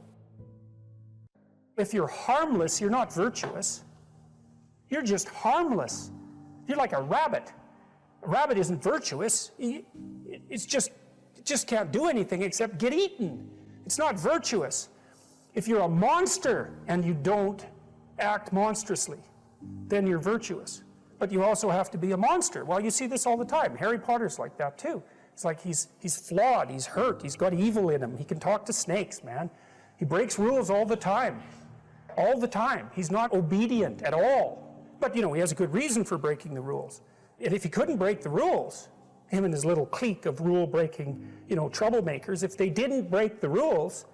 If you're harmless, you're not virtuous. You're just harmless. You're like a rabbit. A rabbit isn't virtuous. It just can't do anything except get eaten. It's not virtuous. If you're a monster and you don't act monstrously, then you're virtuous. But you also have to be a monster. Well, you see this all the time. Harry Potter's like that too. It's like he's flawed, he's hurt, he's got evil in him. He can talk to snakes, man. He breaks rules all the time. All the time. He's not obedient at all. But, he has a good reason for breaking the rules. And if he couldn't break the rules, him and his little clique of rule-breaking, troublemakers, if they didn't break the rules,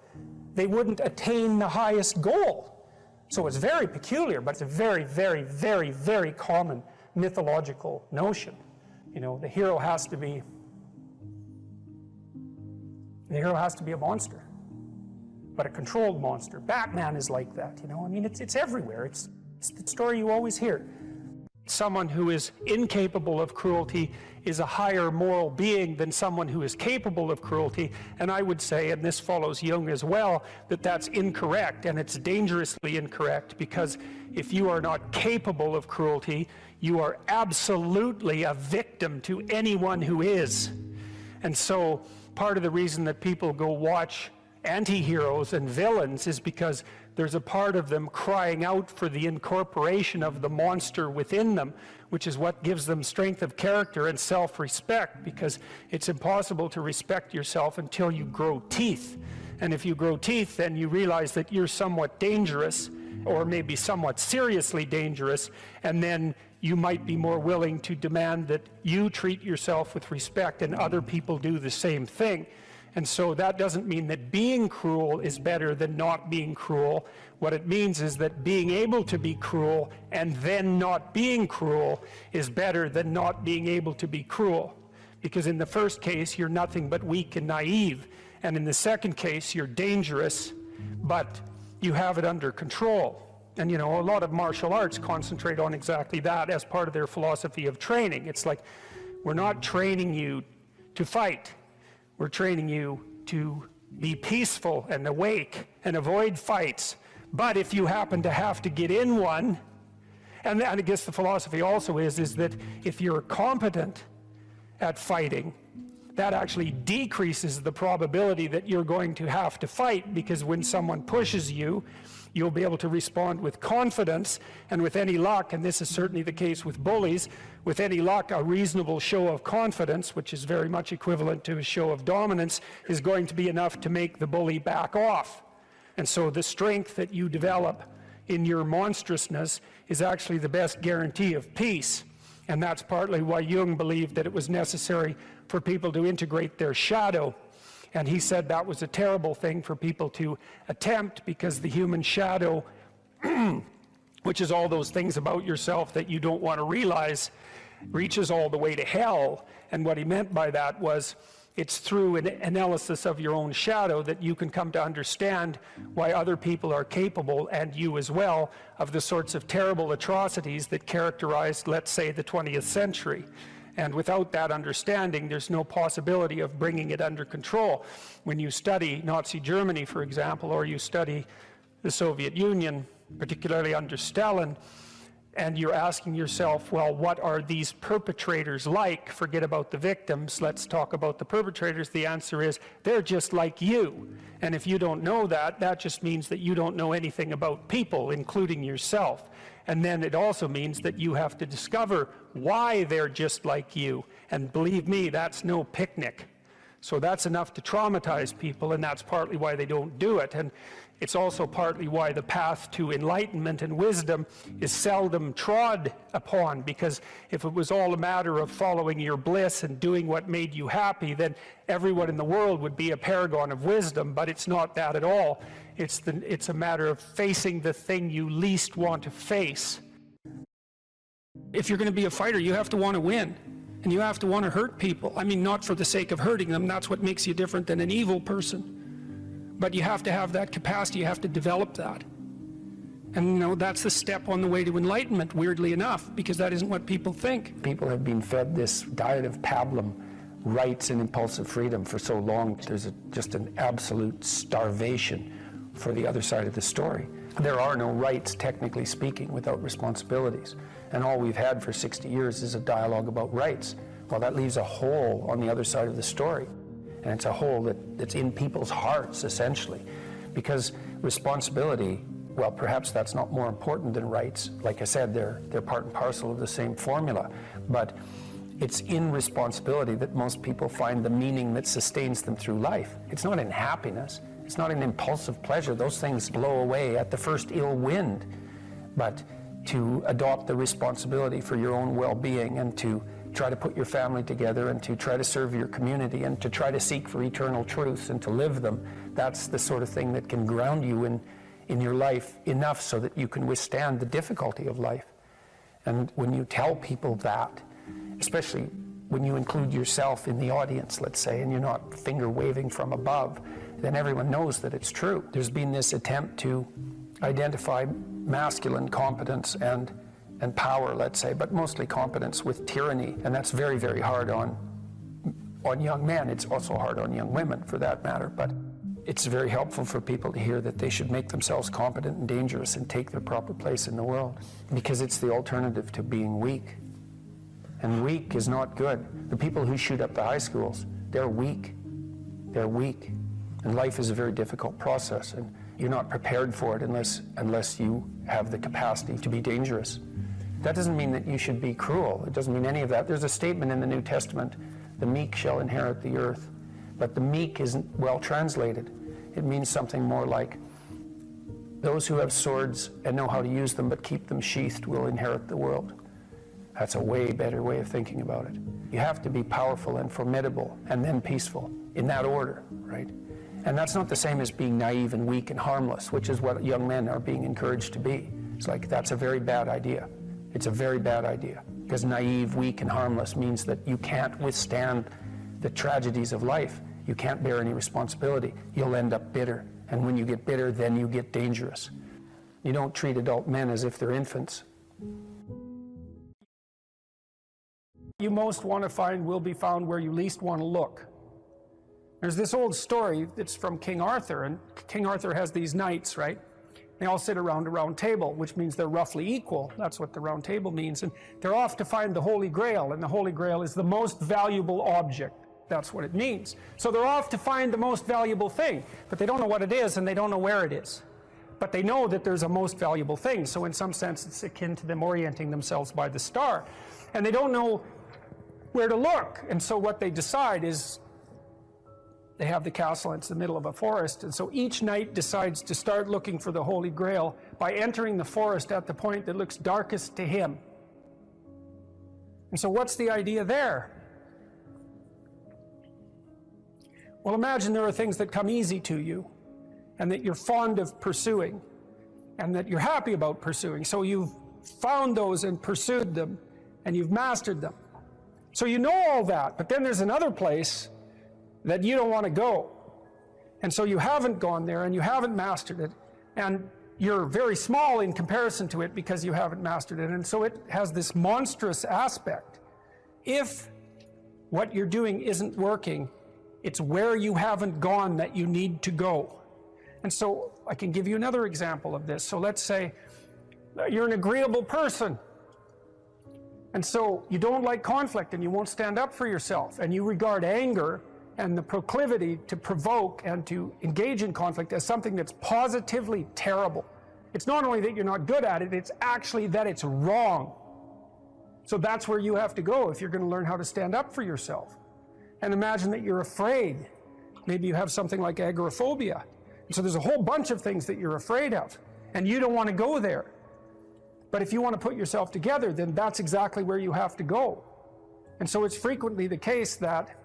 they wouldn't attain the highest goal. So it's very peculiar, but it's a very, very, very, very common mythological notion. The hero has to be a monster, but a controlled monster. Batman is like that, it's everywhere. It's the story you always hear. Someone who is incapable of cruelty is a higher moral being than someone who is capable of cruelty. And I would say, and this follows Jung as well, that that's incorrect, and it's dangerously incorrect, because if you are not capable of cruelty, you are absolutely a victim to anyone who is. And so part of the reason that people go watch anti-heroes and villains is because there's a part of them crying out for the incorporation of the monster within them, which is what gives them strength of character and self-respect, because it's impossible to respect yourself until you grow teeth. And if you grow teeth, then you realize that you're somewhat dangerous, or maybe somewhat seriously dangerous, and then you might be more willing to demand that you treat yourself with respect and other people do the same thing. And so that doesn't mean that being cruel is better than not being cruel. What it means is that being able to be cruel and then not being cruel is better than not being able to be cruel. Because in the first case, you're nothing but weak and naive. And in the second case, you're dangerous, but you have it under control. And you know, a lot of martial arts concentrate on exactly that as part of their philosophy of training. It's like, we're not training you to fight. We're training you to be peaceful and awake and avoid fights. But if you happen to have to get in one, and I guess the philosophy also is that if you're competent at fighting, that actually decreases the probability that you're going to have to fight, because when someone pushes you, you'll be able to respond with confidence, and with any luck, and this is certainly the case with bullies, with any luck, a reasonable show of confidence, which is very much equivalent to a show of dominance, is going to be enough to make the bully back off. And so the strength that you develop in your monstrousness is actually the best guarantee of peace. And that's partly why Jung believed that it was necessary for people to integrate their shadow. And he said that was a terrible thing for people to attempt, because the human shadow, which is all those things about yourself that you don't want to realize, reaches all the way to hell. And what he meant by that was, it's through an analysis of your own shadow that you can come to understand why other people are capable, and you as well, of the sorts of terrible atrocities that characterized, let's say, the 20th century. And without that understanding, there's no possibility of bringing it under control. When you study Nazi Germany, for example, or you study the Soviet Union, particularly under Stalin, and you're asking yourself, well, what are these perpetrators like? Forget about the victims, let's talk about the perpetrators. The answer is, they're just like you. And if you don't know that, that just means that you don't know anything about people, including yourself. And then it also means that you have to discover why they're just like you. And believe me, that's no picnic. So that's enough to traumatize people, and that's partly why they don't do it. And it's also partly why the path to enlightenment and wisdom is seldom trod upon, because if it was all a matter of following your bliss and doing what made you happy, then everyone in the world would be a paragon of wisdom. But it's not that at all. It's a matter of facing the thing you least want to face. If you're going to be a fighter, you have to want to win. And you have to want to hurt people. I mean, not for the sake of hurting them. That's what makes you different than an evil person. But you have to have that capacity. You have to develop that. And, you know, that's the step on the way to enlightenment, weirdly enough, because that isn't what people think. People have been fed this diet of pablum, rights and impulsive freedom, for so long. There's just an absolute starvation for the other side of the story. There are no rights, technically speaking, without responsibilities. And all we've had for 60 years is a dialogue about rights. Well, that leaves a hole on the other side of the story. And it's a hole that's in people's hearts, essentially. Because responsibility, well, perhaps that's not more important than rights. Like I said, they're part and parcel of the same formula. But it's in responsibility that most people find the meaning that sustains them through life. It's not in happiness. It's not an impulsive pleasure. Those things blow away at the first ill wind. But to adopt the responsibility for your own well-being, and to try to put your family together, and to try to serve your community, and to try to seek for eternal truths and to live them, that's the sort of thing that can ground you in your life enough so that you can withstand the difficulty of life. And when you tell people that, especially when you include yourself in the audience, let's say, and you're not finger waving from above, then everyone knows that it's true. There's been this attempt to identify masculine competence and power, let's say, but mostly competence with tyranny, and that's very, very hard on young men. It's also hard on young women, for that matter, but it's very helpful for people to hear that they should make themselves competent and dangerous and take their proper place in the world, because it's the alternative to being weak. And weak is not good. The people who shoot up the high schools, they're weak. They're weak. And life is a very difficult process. And You're not prepared for it unless you have the capacity to be dangerous. That doesn't mean that you should be cruel. It doesn't mean any of that. There's a statement in the New Testament, the meek shall inherit the earth. But the meek isn't well translated. It means something more like, those who have swords and know how to use them but keep them sheathed will inherit the world. That's a way better way of thinking about it. You have to be powerful and formidable and then peaceful, in that order, right? And that's not the same as being naive and weak and harmless, which is what young men are being encouraged to be. It's like, that's a very bad idea. It's a very bad idea, because naive, weak, and harmless means that you can't withstand the tragedies of life. You can't bear any responsibility. You'll end up bitter. And when you get bitter, then you get dangerous. You don't treat adult men as if they're infants. You most want to find will be found where you least want to look. There's this old story that's from King Arthur, and King Arthur has these knights, right? They all sit around a round table, which means they're roughly equal. That's what the round table means. And they're off to find the Holy Grail, and the Holy Grail is the most valuable object. That's what it means. So they're off to find the most valuable thing, but they don't know what it is and they don't know where it is. But they know that there's a most valuable thing. So in some sense, it's akin to them orienting themselves by the star. And they don't know where to look. And so what they decide is, they have the castle, and it's the middle of a forest. And so each knight decides to start looking for the Holy Grail by entering the forest at the point that looks darkest to him. And so what's the idea there? Well, imagine there are things that come easy to you, and that you're fond of pursuing, and that you're happy about pursuing. So you've found those and pursued them, and you've mastered them. So you know all that, but then there's another place that you don't want to go. And so you haven't gone there, and you haven't mastered it, and you're very small in comparison to it because you haven't mastered it. And so it has this monstrous aspect. If what you're doing isn't working, it's where you haven't gone that you need to go. And so I can give you another example of this. So let's say you're an agreeable person. And so you don't like conflict, and you won't stand up for yourself, and you regard anger and the proclivity to provoke and to engage in conflict as something that's positively terrible. It's not only that you're not good at it, it's actually that it's wrong. So that's where you have to go if you're going to learn how to stand up for yourself. And imagine that you're afraid. Maybe you have something like agoraphobia. So there's a whole bunch of things that you're afraid of, and you don't want to go there. But if you want to put yourself together, then that's exactly where you have to go. And so it's frequently the case that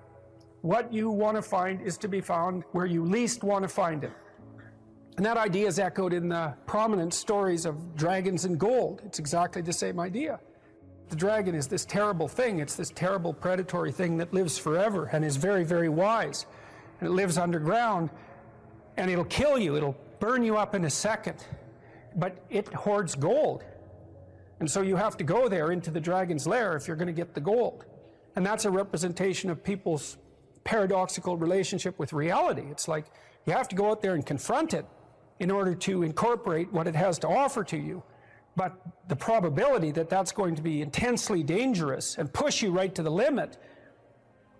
what you want to find is to be found where you least want to find it. And that idea is echoed in the prominent stories of dragons and gold. It's exactly the same idea. The dragon is this terrible thing. It's this terrible predatory thing that lives forever and is very, very wise. And it lives underground, and it'll kill you. It'll burn you up in a second. But it hoards gold. And so you have to go there into the dragon's lair if you're going to get the gold. And that's a representation of people's paradoxical relationship with reality. It's like you have to go out there and confront it in order to incorporate what it has to offer to you. But the probability that that's going to be intensely dangerous and push you right to the limit,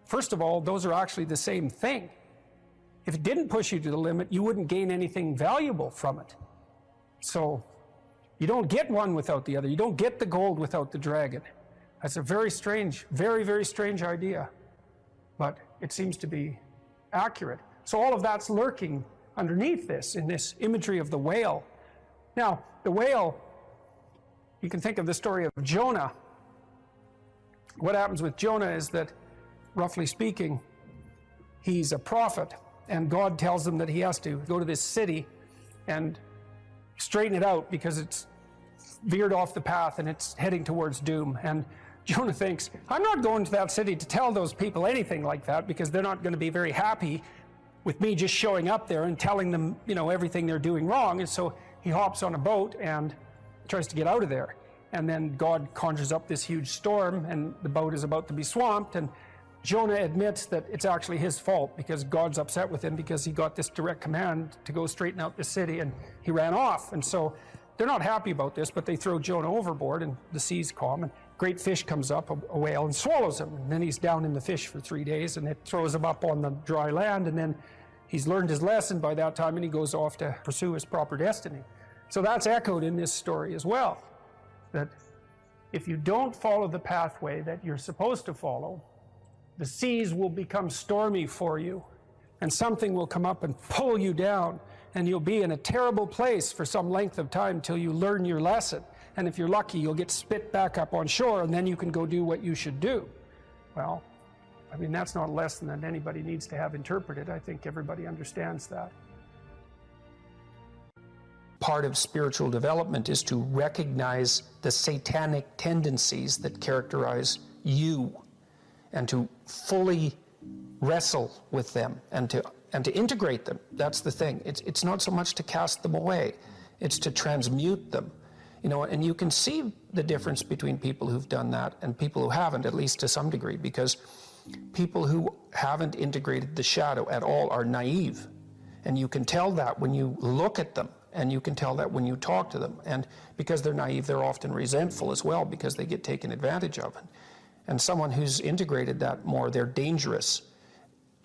first of all, those are actually the same thing. If it didn't push you to the limit, you wouldn't gain anything valuable from it. So you don't get one without the other. You don't get the gold without the dragon. That's a very strange, very, very strange idea. But it seems to be accurate. So all of that's lurking underneath this, in this imagery of the whale. Now, the whale, you can think of the story of Jonah. What happens with Jonah is that, roughly speaking, he's a prophet, and God tells him that he has to go to this city and straighten it out because it's veered off the path and it's heading towards doom. And Jonah thinks, I'm not going to that city to tell those people anything like that, because they're not going to be very happy with me just showing up there and telling them, you know, everything they're doing wrong. And so he hops on a boat and tries to get out of there. And then God conjures up this huge storm, and the boat is about to be swamped. And Jonah admits that it's actually his fault, because God's upset with him because he got this direct command to go straighten out the city, and he ran off. And so they're not happy about this, but they throw Jonah overboard, and the sea's calm, and a great fish comes up, a whale, and swallows him. And then he's down in the fish for 3 days, and it throws him up on the dry land, and then He's learned his lesson by that time, and he goes off to pursue his proper destiny. So that's echoed in this story as well, that if you don't follow the pathway that you're supposed to follow, the seas will become stormy for you, and something will come up and pull you down, and you'll be in a terrible place for some length of time till you learn your lesson. And if you're lucky, you'll get spit back up on shore, and then you can go do what you should do. Well, I mean, that's not a lesson that anybody needs to have interpreted. I think everybody understands that. Part of spiritual development is to recognize the satanic tendencies that characterize you, and to fully wrestle with them, and to integrate them. That's the thing. It's not so much to cast them away, it's to transmute them. You know, and you can see the difference between people who've done that and people who haven't, at least to some degree, because people who haven't integrated the shadow at all are naive. And you can tell that when you look at them, and you can tell that when you talk to them. And because they're naive, they're often resentful as well, because they get taken advantage of. And someone who's integrated that more, they're dangerous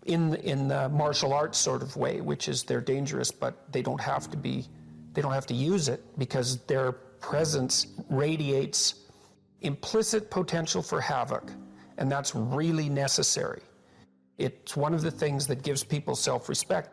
in the martial arts sort of way, which is they're dangerous, but they don't have to use it, because their presence radiates implicit potential for havoc, and that's really necessary. It's one of the things that gives people self-respect.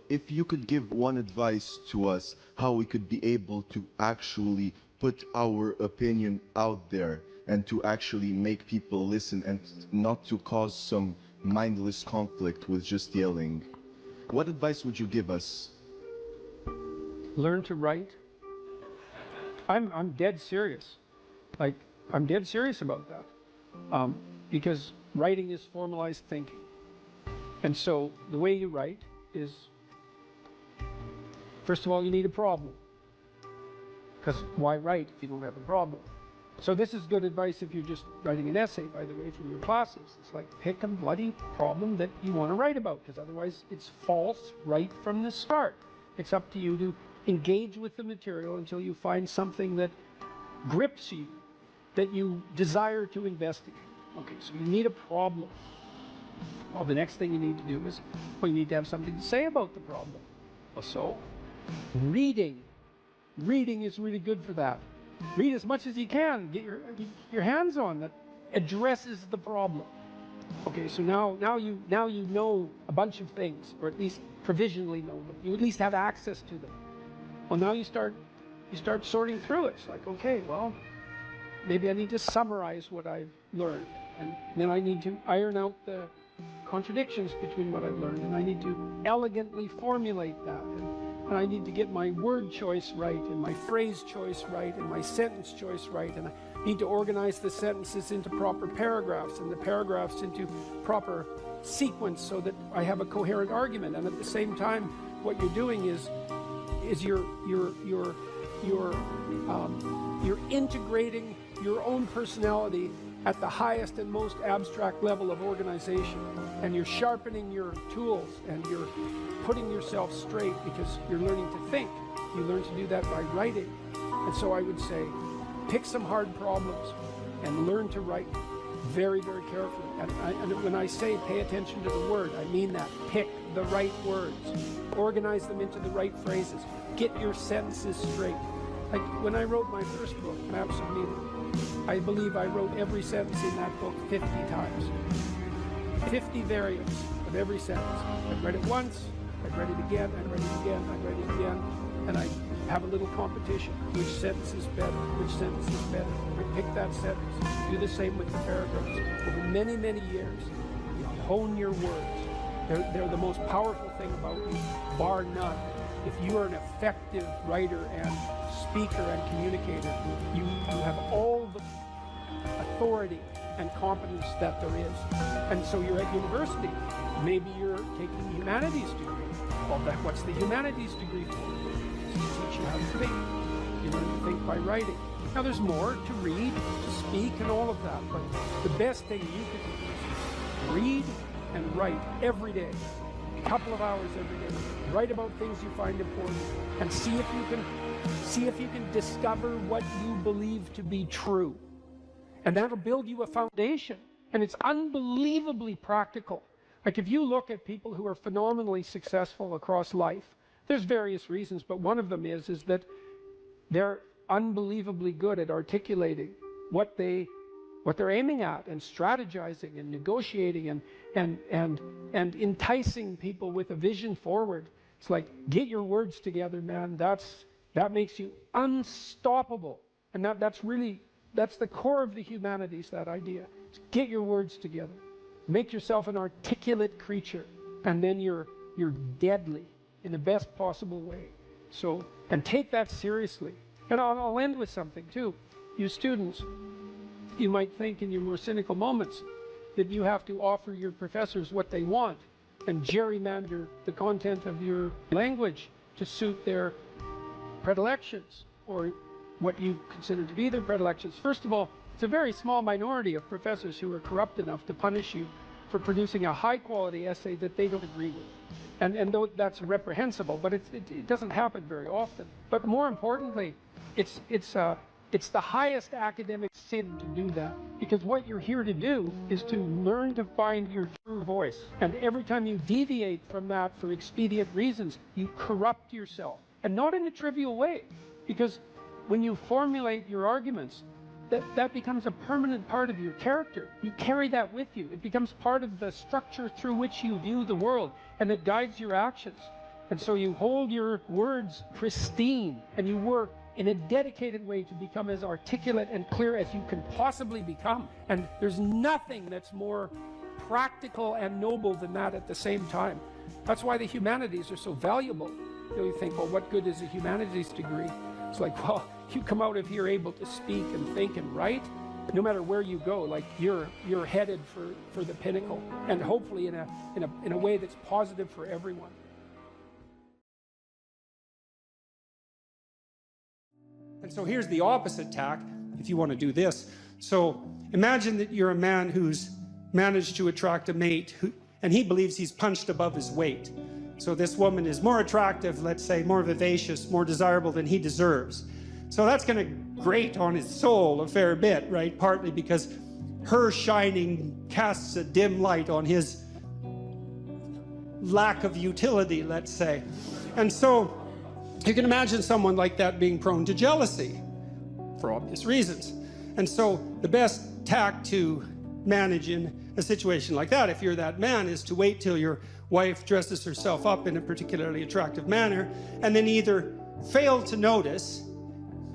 If you could give one advice to us, how we could be able to actually put our opinion out there and to actually make people listen and not to cause some mindless conflict with just yelling, what advice would you give us? Learn to write. I'm dead serious. Like, I'm dead serious about that. Because writing is formalized thinking. And so the way you write is, first of all, you need a problem. Because why write if you don't have a problem? So this is good advice if you're just writing an essay, by the way, from your classes. It's like, pick a bloody problem that you want to write about, because otherwise it's false right from the start. It's up to you to engage with the material until you find something that grips you, that you desire to investigate. Okay, so you need a problem. Well, the next thing you need to do is, well, you need to have something to say about the problem. So, reading. Reading is really good for that. Read as much as you can. Get your hands on that addresses the problem. Okay, so now you know a bunch of things, or at least provisionally know them. You at least have access to them. Well, now you start sorting through it. It's like, okay, well, maybe I need to summarize what I've learned, and then I need to iron out the contradictions between what I've learned, and I need to elegantly formulate that, and I need to get my word choice right, and my phrase choice right, and my sentence choice right, and I need to organize the sentences into proper paragraphs, and the paragraphs into proper sequence, so that I have a coherent argument. And at the same time, what you're doing is you're integrating your own personality at the highest and most abstract level of organization, and you're sharpening your tools, and you're putting yourself straight, because you're learning to think. You learn to do that by writing. And so I would say, pick some hard problems and learn to write very, very carefully. And when I say pay attention to the word, I mean that. Pick the right words, organize them into the right phrases, get your sentences straight. Like when I wrote my first book, Maps of Meaning, I believe I wrote every sentence in that book 50 times. 50 variants of every sentence. I'd read it once, I'd read it again, I'd read it again, I'd read it again, and I'd have a little competition. Which sentence is better? Which sentence is better? I pick that sentence. Do the same with the paragraphs. Over many, many years, you hone your words. They're the most powerful thing about you, bar none. If you are an effective writer and speaker and communicator, you have all the authority and competence that there is. And so you're at university. Maybe you're taking a humanities degree. Well, what's the humanities degree for? It's to teach you how to think. You learn to think by writing. Now there's more to read, to speak, and all of that. But the best thing you could do is read and write every day. A couple of hours every day. Write about things you find important, and see if you can discover what you believe to be true. And that'll build you a foundation. And it's unbelievably practical. Like if you look at people who are phenomenally successful across life, there's various reasons, but one of them is that they're unbelievably good at articulating what they're aiming at, and strategizing and negotiating and enticing people with a vision forward. It's like, get your words together, man. That makes you unstoppable. And that's the core of the humanities, that idea. It's get your words together. Make yourself an articulate creature, and then you're deadly in the best possible way. So, and take that seriously. And I'll end with something too. You students, you might think in your more cynical moments that you have to offer your professors what they want and gerrymander the content of your language to suit their predilections, or what you consider to be their predilections. First of all, it's a very small minority of professors who are corrupt enough to punish you for producing a high-quality essay that they don't agree with. And though that's reprehensible, but it doesn't happen very often. But more importantly, it's the highest academic sin to do that, because what you're here to do is to learn to find your true voice. And every time you deviate from that for expedient reasons, you corrupt yourself. And not in a trivial way, because when you formulate your arguments, that becomes a permanent part of your character. You carry that with you. It becomes part of the structure through which you view the world, and it guides your actions. And so you hold your words pristine, and you work in a dedicated way to become as articulate and clear as you can possibly become. And there's nothing that's more practical and noble than that at the same time. That's why the humanities are so valuable. You think, well, what good is a humanities degree? It's like, well, you come out of here able to speak and think and write, no matter where you go, like you're headed for the pinnacle, and hopefully in a way that's positive for everyone. And so here's the opposite tack, if you want to do this. So imagine that you're a man who's managed to attract a mate, and he believes he's punched above his weight. So this woman is more attractive, let's say, more vivacious, more desirable than he deserves. So that's going to grate on his soul a fair bit, right? Partly because her shining casts a dim light on his lack of utility, let's say. And so you can imagine someone like that being prone to jealousy for obvious reasons. And so the best tack to manage in a situation like that, if you're that man, is to wait till your wife dresses herself up in a particularly attractive manner, and then either fail to notice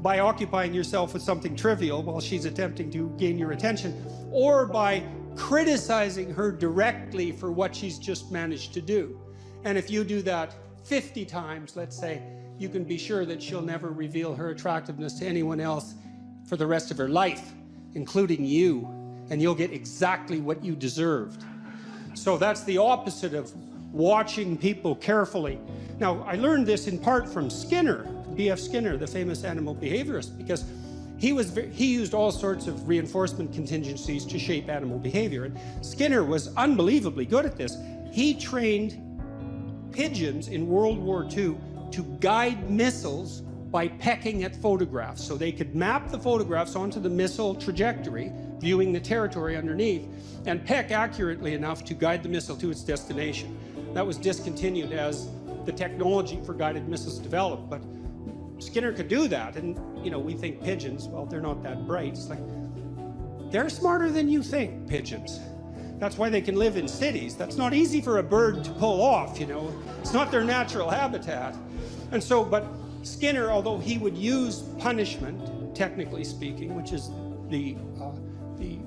by occupying yourself with something trivial while she's attempting to gain your attention, or by criticizing her directly for what she's just managed to do. And if you do that 50 times, let's say, you can be sure that she'll never reveal her attractiveness to anyone else for the rest of her life, including you, and you'll get exactly what you deserved. So that's the opposite of watching people carefully. Now, I learned this in part from Skinner, B.F. Skinner, the famous animal behaviorist, because he used all sorts of reinforcement contingencies to shape animal behavior. And Skinner was unbelievably good at this. He trained pigeons in World War II to guide missiles by pecking at photographs. So they could map the photographs onto the missile trajectory, viewing the territory underneath, and peck accurately enough to guide the missile to its destination. That was discontinued as the technology for guided missiles developed, but Skinner could do that. And, you know, we think pigeons, well, they're not that bright. It's like, they're smarter than you think, pigeons. That's why they can live in cities. That's not easy for a bird to pull off, you know. It's not their natural habitat. And so, but Skinner, although he would use punishment, technically speaking, which is the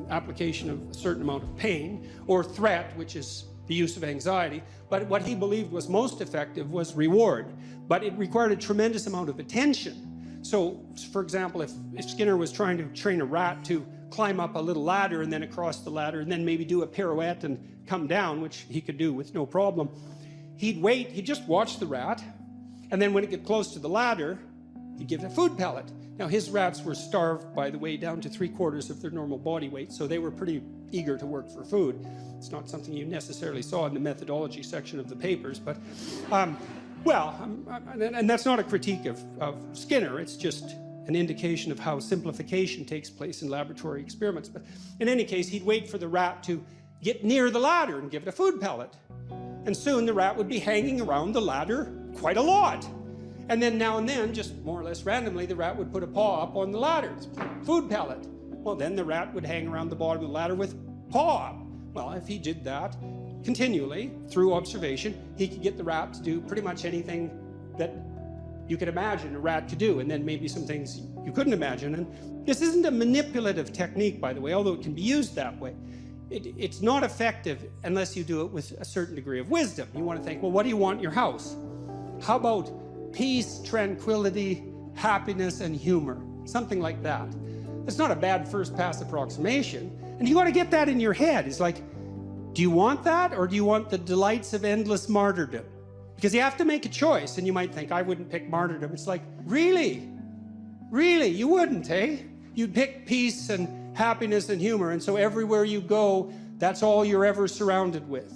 application of a certain amount of pain, or threat, which is the use of anxiety, but what he believed was most effective was reward. But it required a tremendous amount of attention. So, for example, if Skinner was trying to train a rat to climb up a little ladder and then across the ladder and then maybe do a pirouette and come down, which he could do with no problem, he'd wait, he'd just watch the rat, and then when it got close to the ladder, he'd give it a food pellet. Now, his rats were starved, by the way, down to 3/4 of their normal body weight, so they were pretty eager to work for food. It's not something you necessarily saw in the methodology section of the papers, but, and that's not a critique of Skinner, it's just an indication of how simplification takes place in laboratory experiments. But in any case, he'd wait for the rat to get near the ladder and give it a food pellet. And soon the rat would be hanging around the ladder quite a lot. And then now and then, just more or less randomly, the rat would put a paw up on the ladder, food pellet. Well, then the rat would hang around the bottom of the ladder with paw up. Well, if he did that continually through observation, he could get the rat to do pretty much anything that you could imagine a rat could do, and then maybe some things you couldn't imagine. And this isn't a manipulative technique, by the way, although it can be used that way. It's not effective unless you do it with a certain degree of wisdom. You want to think, well, what do you want in your house? How about peace, tranquility, happiness, and humor? Something like that. It's not a bad first pass approximation. And you got to get that in your head. It's like, do you want that, or do you want the delights of endless martyrdom? Because you have to make a choice, and you might think, I wouldn't pick martyrdom. It's like, really? Really? You wouldn't, eh? You'd pick peace and happiness and humor, and so everywhere you go, that's all you're ever surrounded with.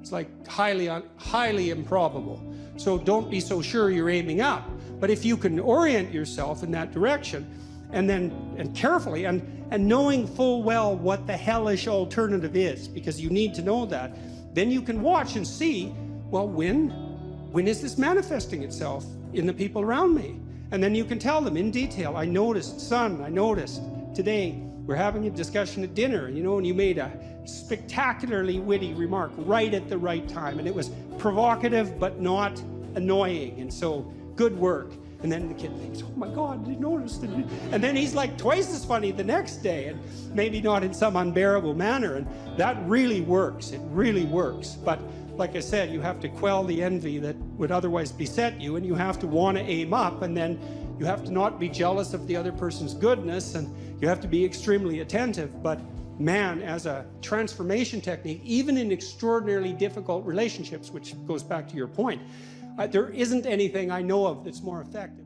It's like highly improbable. So don't be so sure you're aiming up. But if you can orient yourself in that direction, and carefully, and knowing full well what the hellish alternative is, because you need to know that, then you can watch and see, well, when is this manifesting itself in the people around me? And then you can tell them in detail, I noticed today we're having a discussion at dinner, and you made a spectacularly witty remark right at the right time, and it was provocative but not annoying, and so good work. And then the kid thinks, oh my God, you noticed it. And then he's like twice as funny the next day, and maybe not in some unbearable manner. And that really works. It really works. But like I said, you have to quell the envy that would otherwise beset you, and you have to want to aim up, and then you have to not be jealous of the other person's goodness, and you have to be extremely attentive. But man, as a transformation technique, even in extraordinarily difficult relationships, which goes back to your point, there isn't anything I know of that's more effective.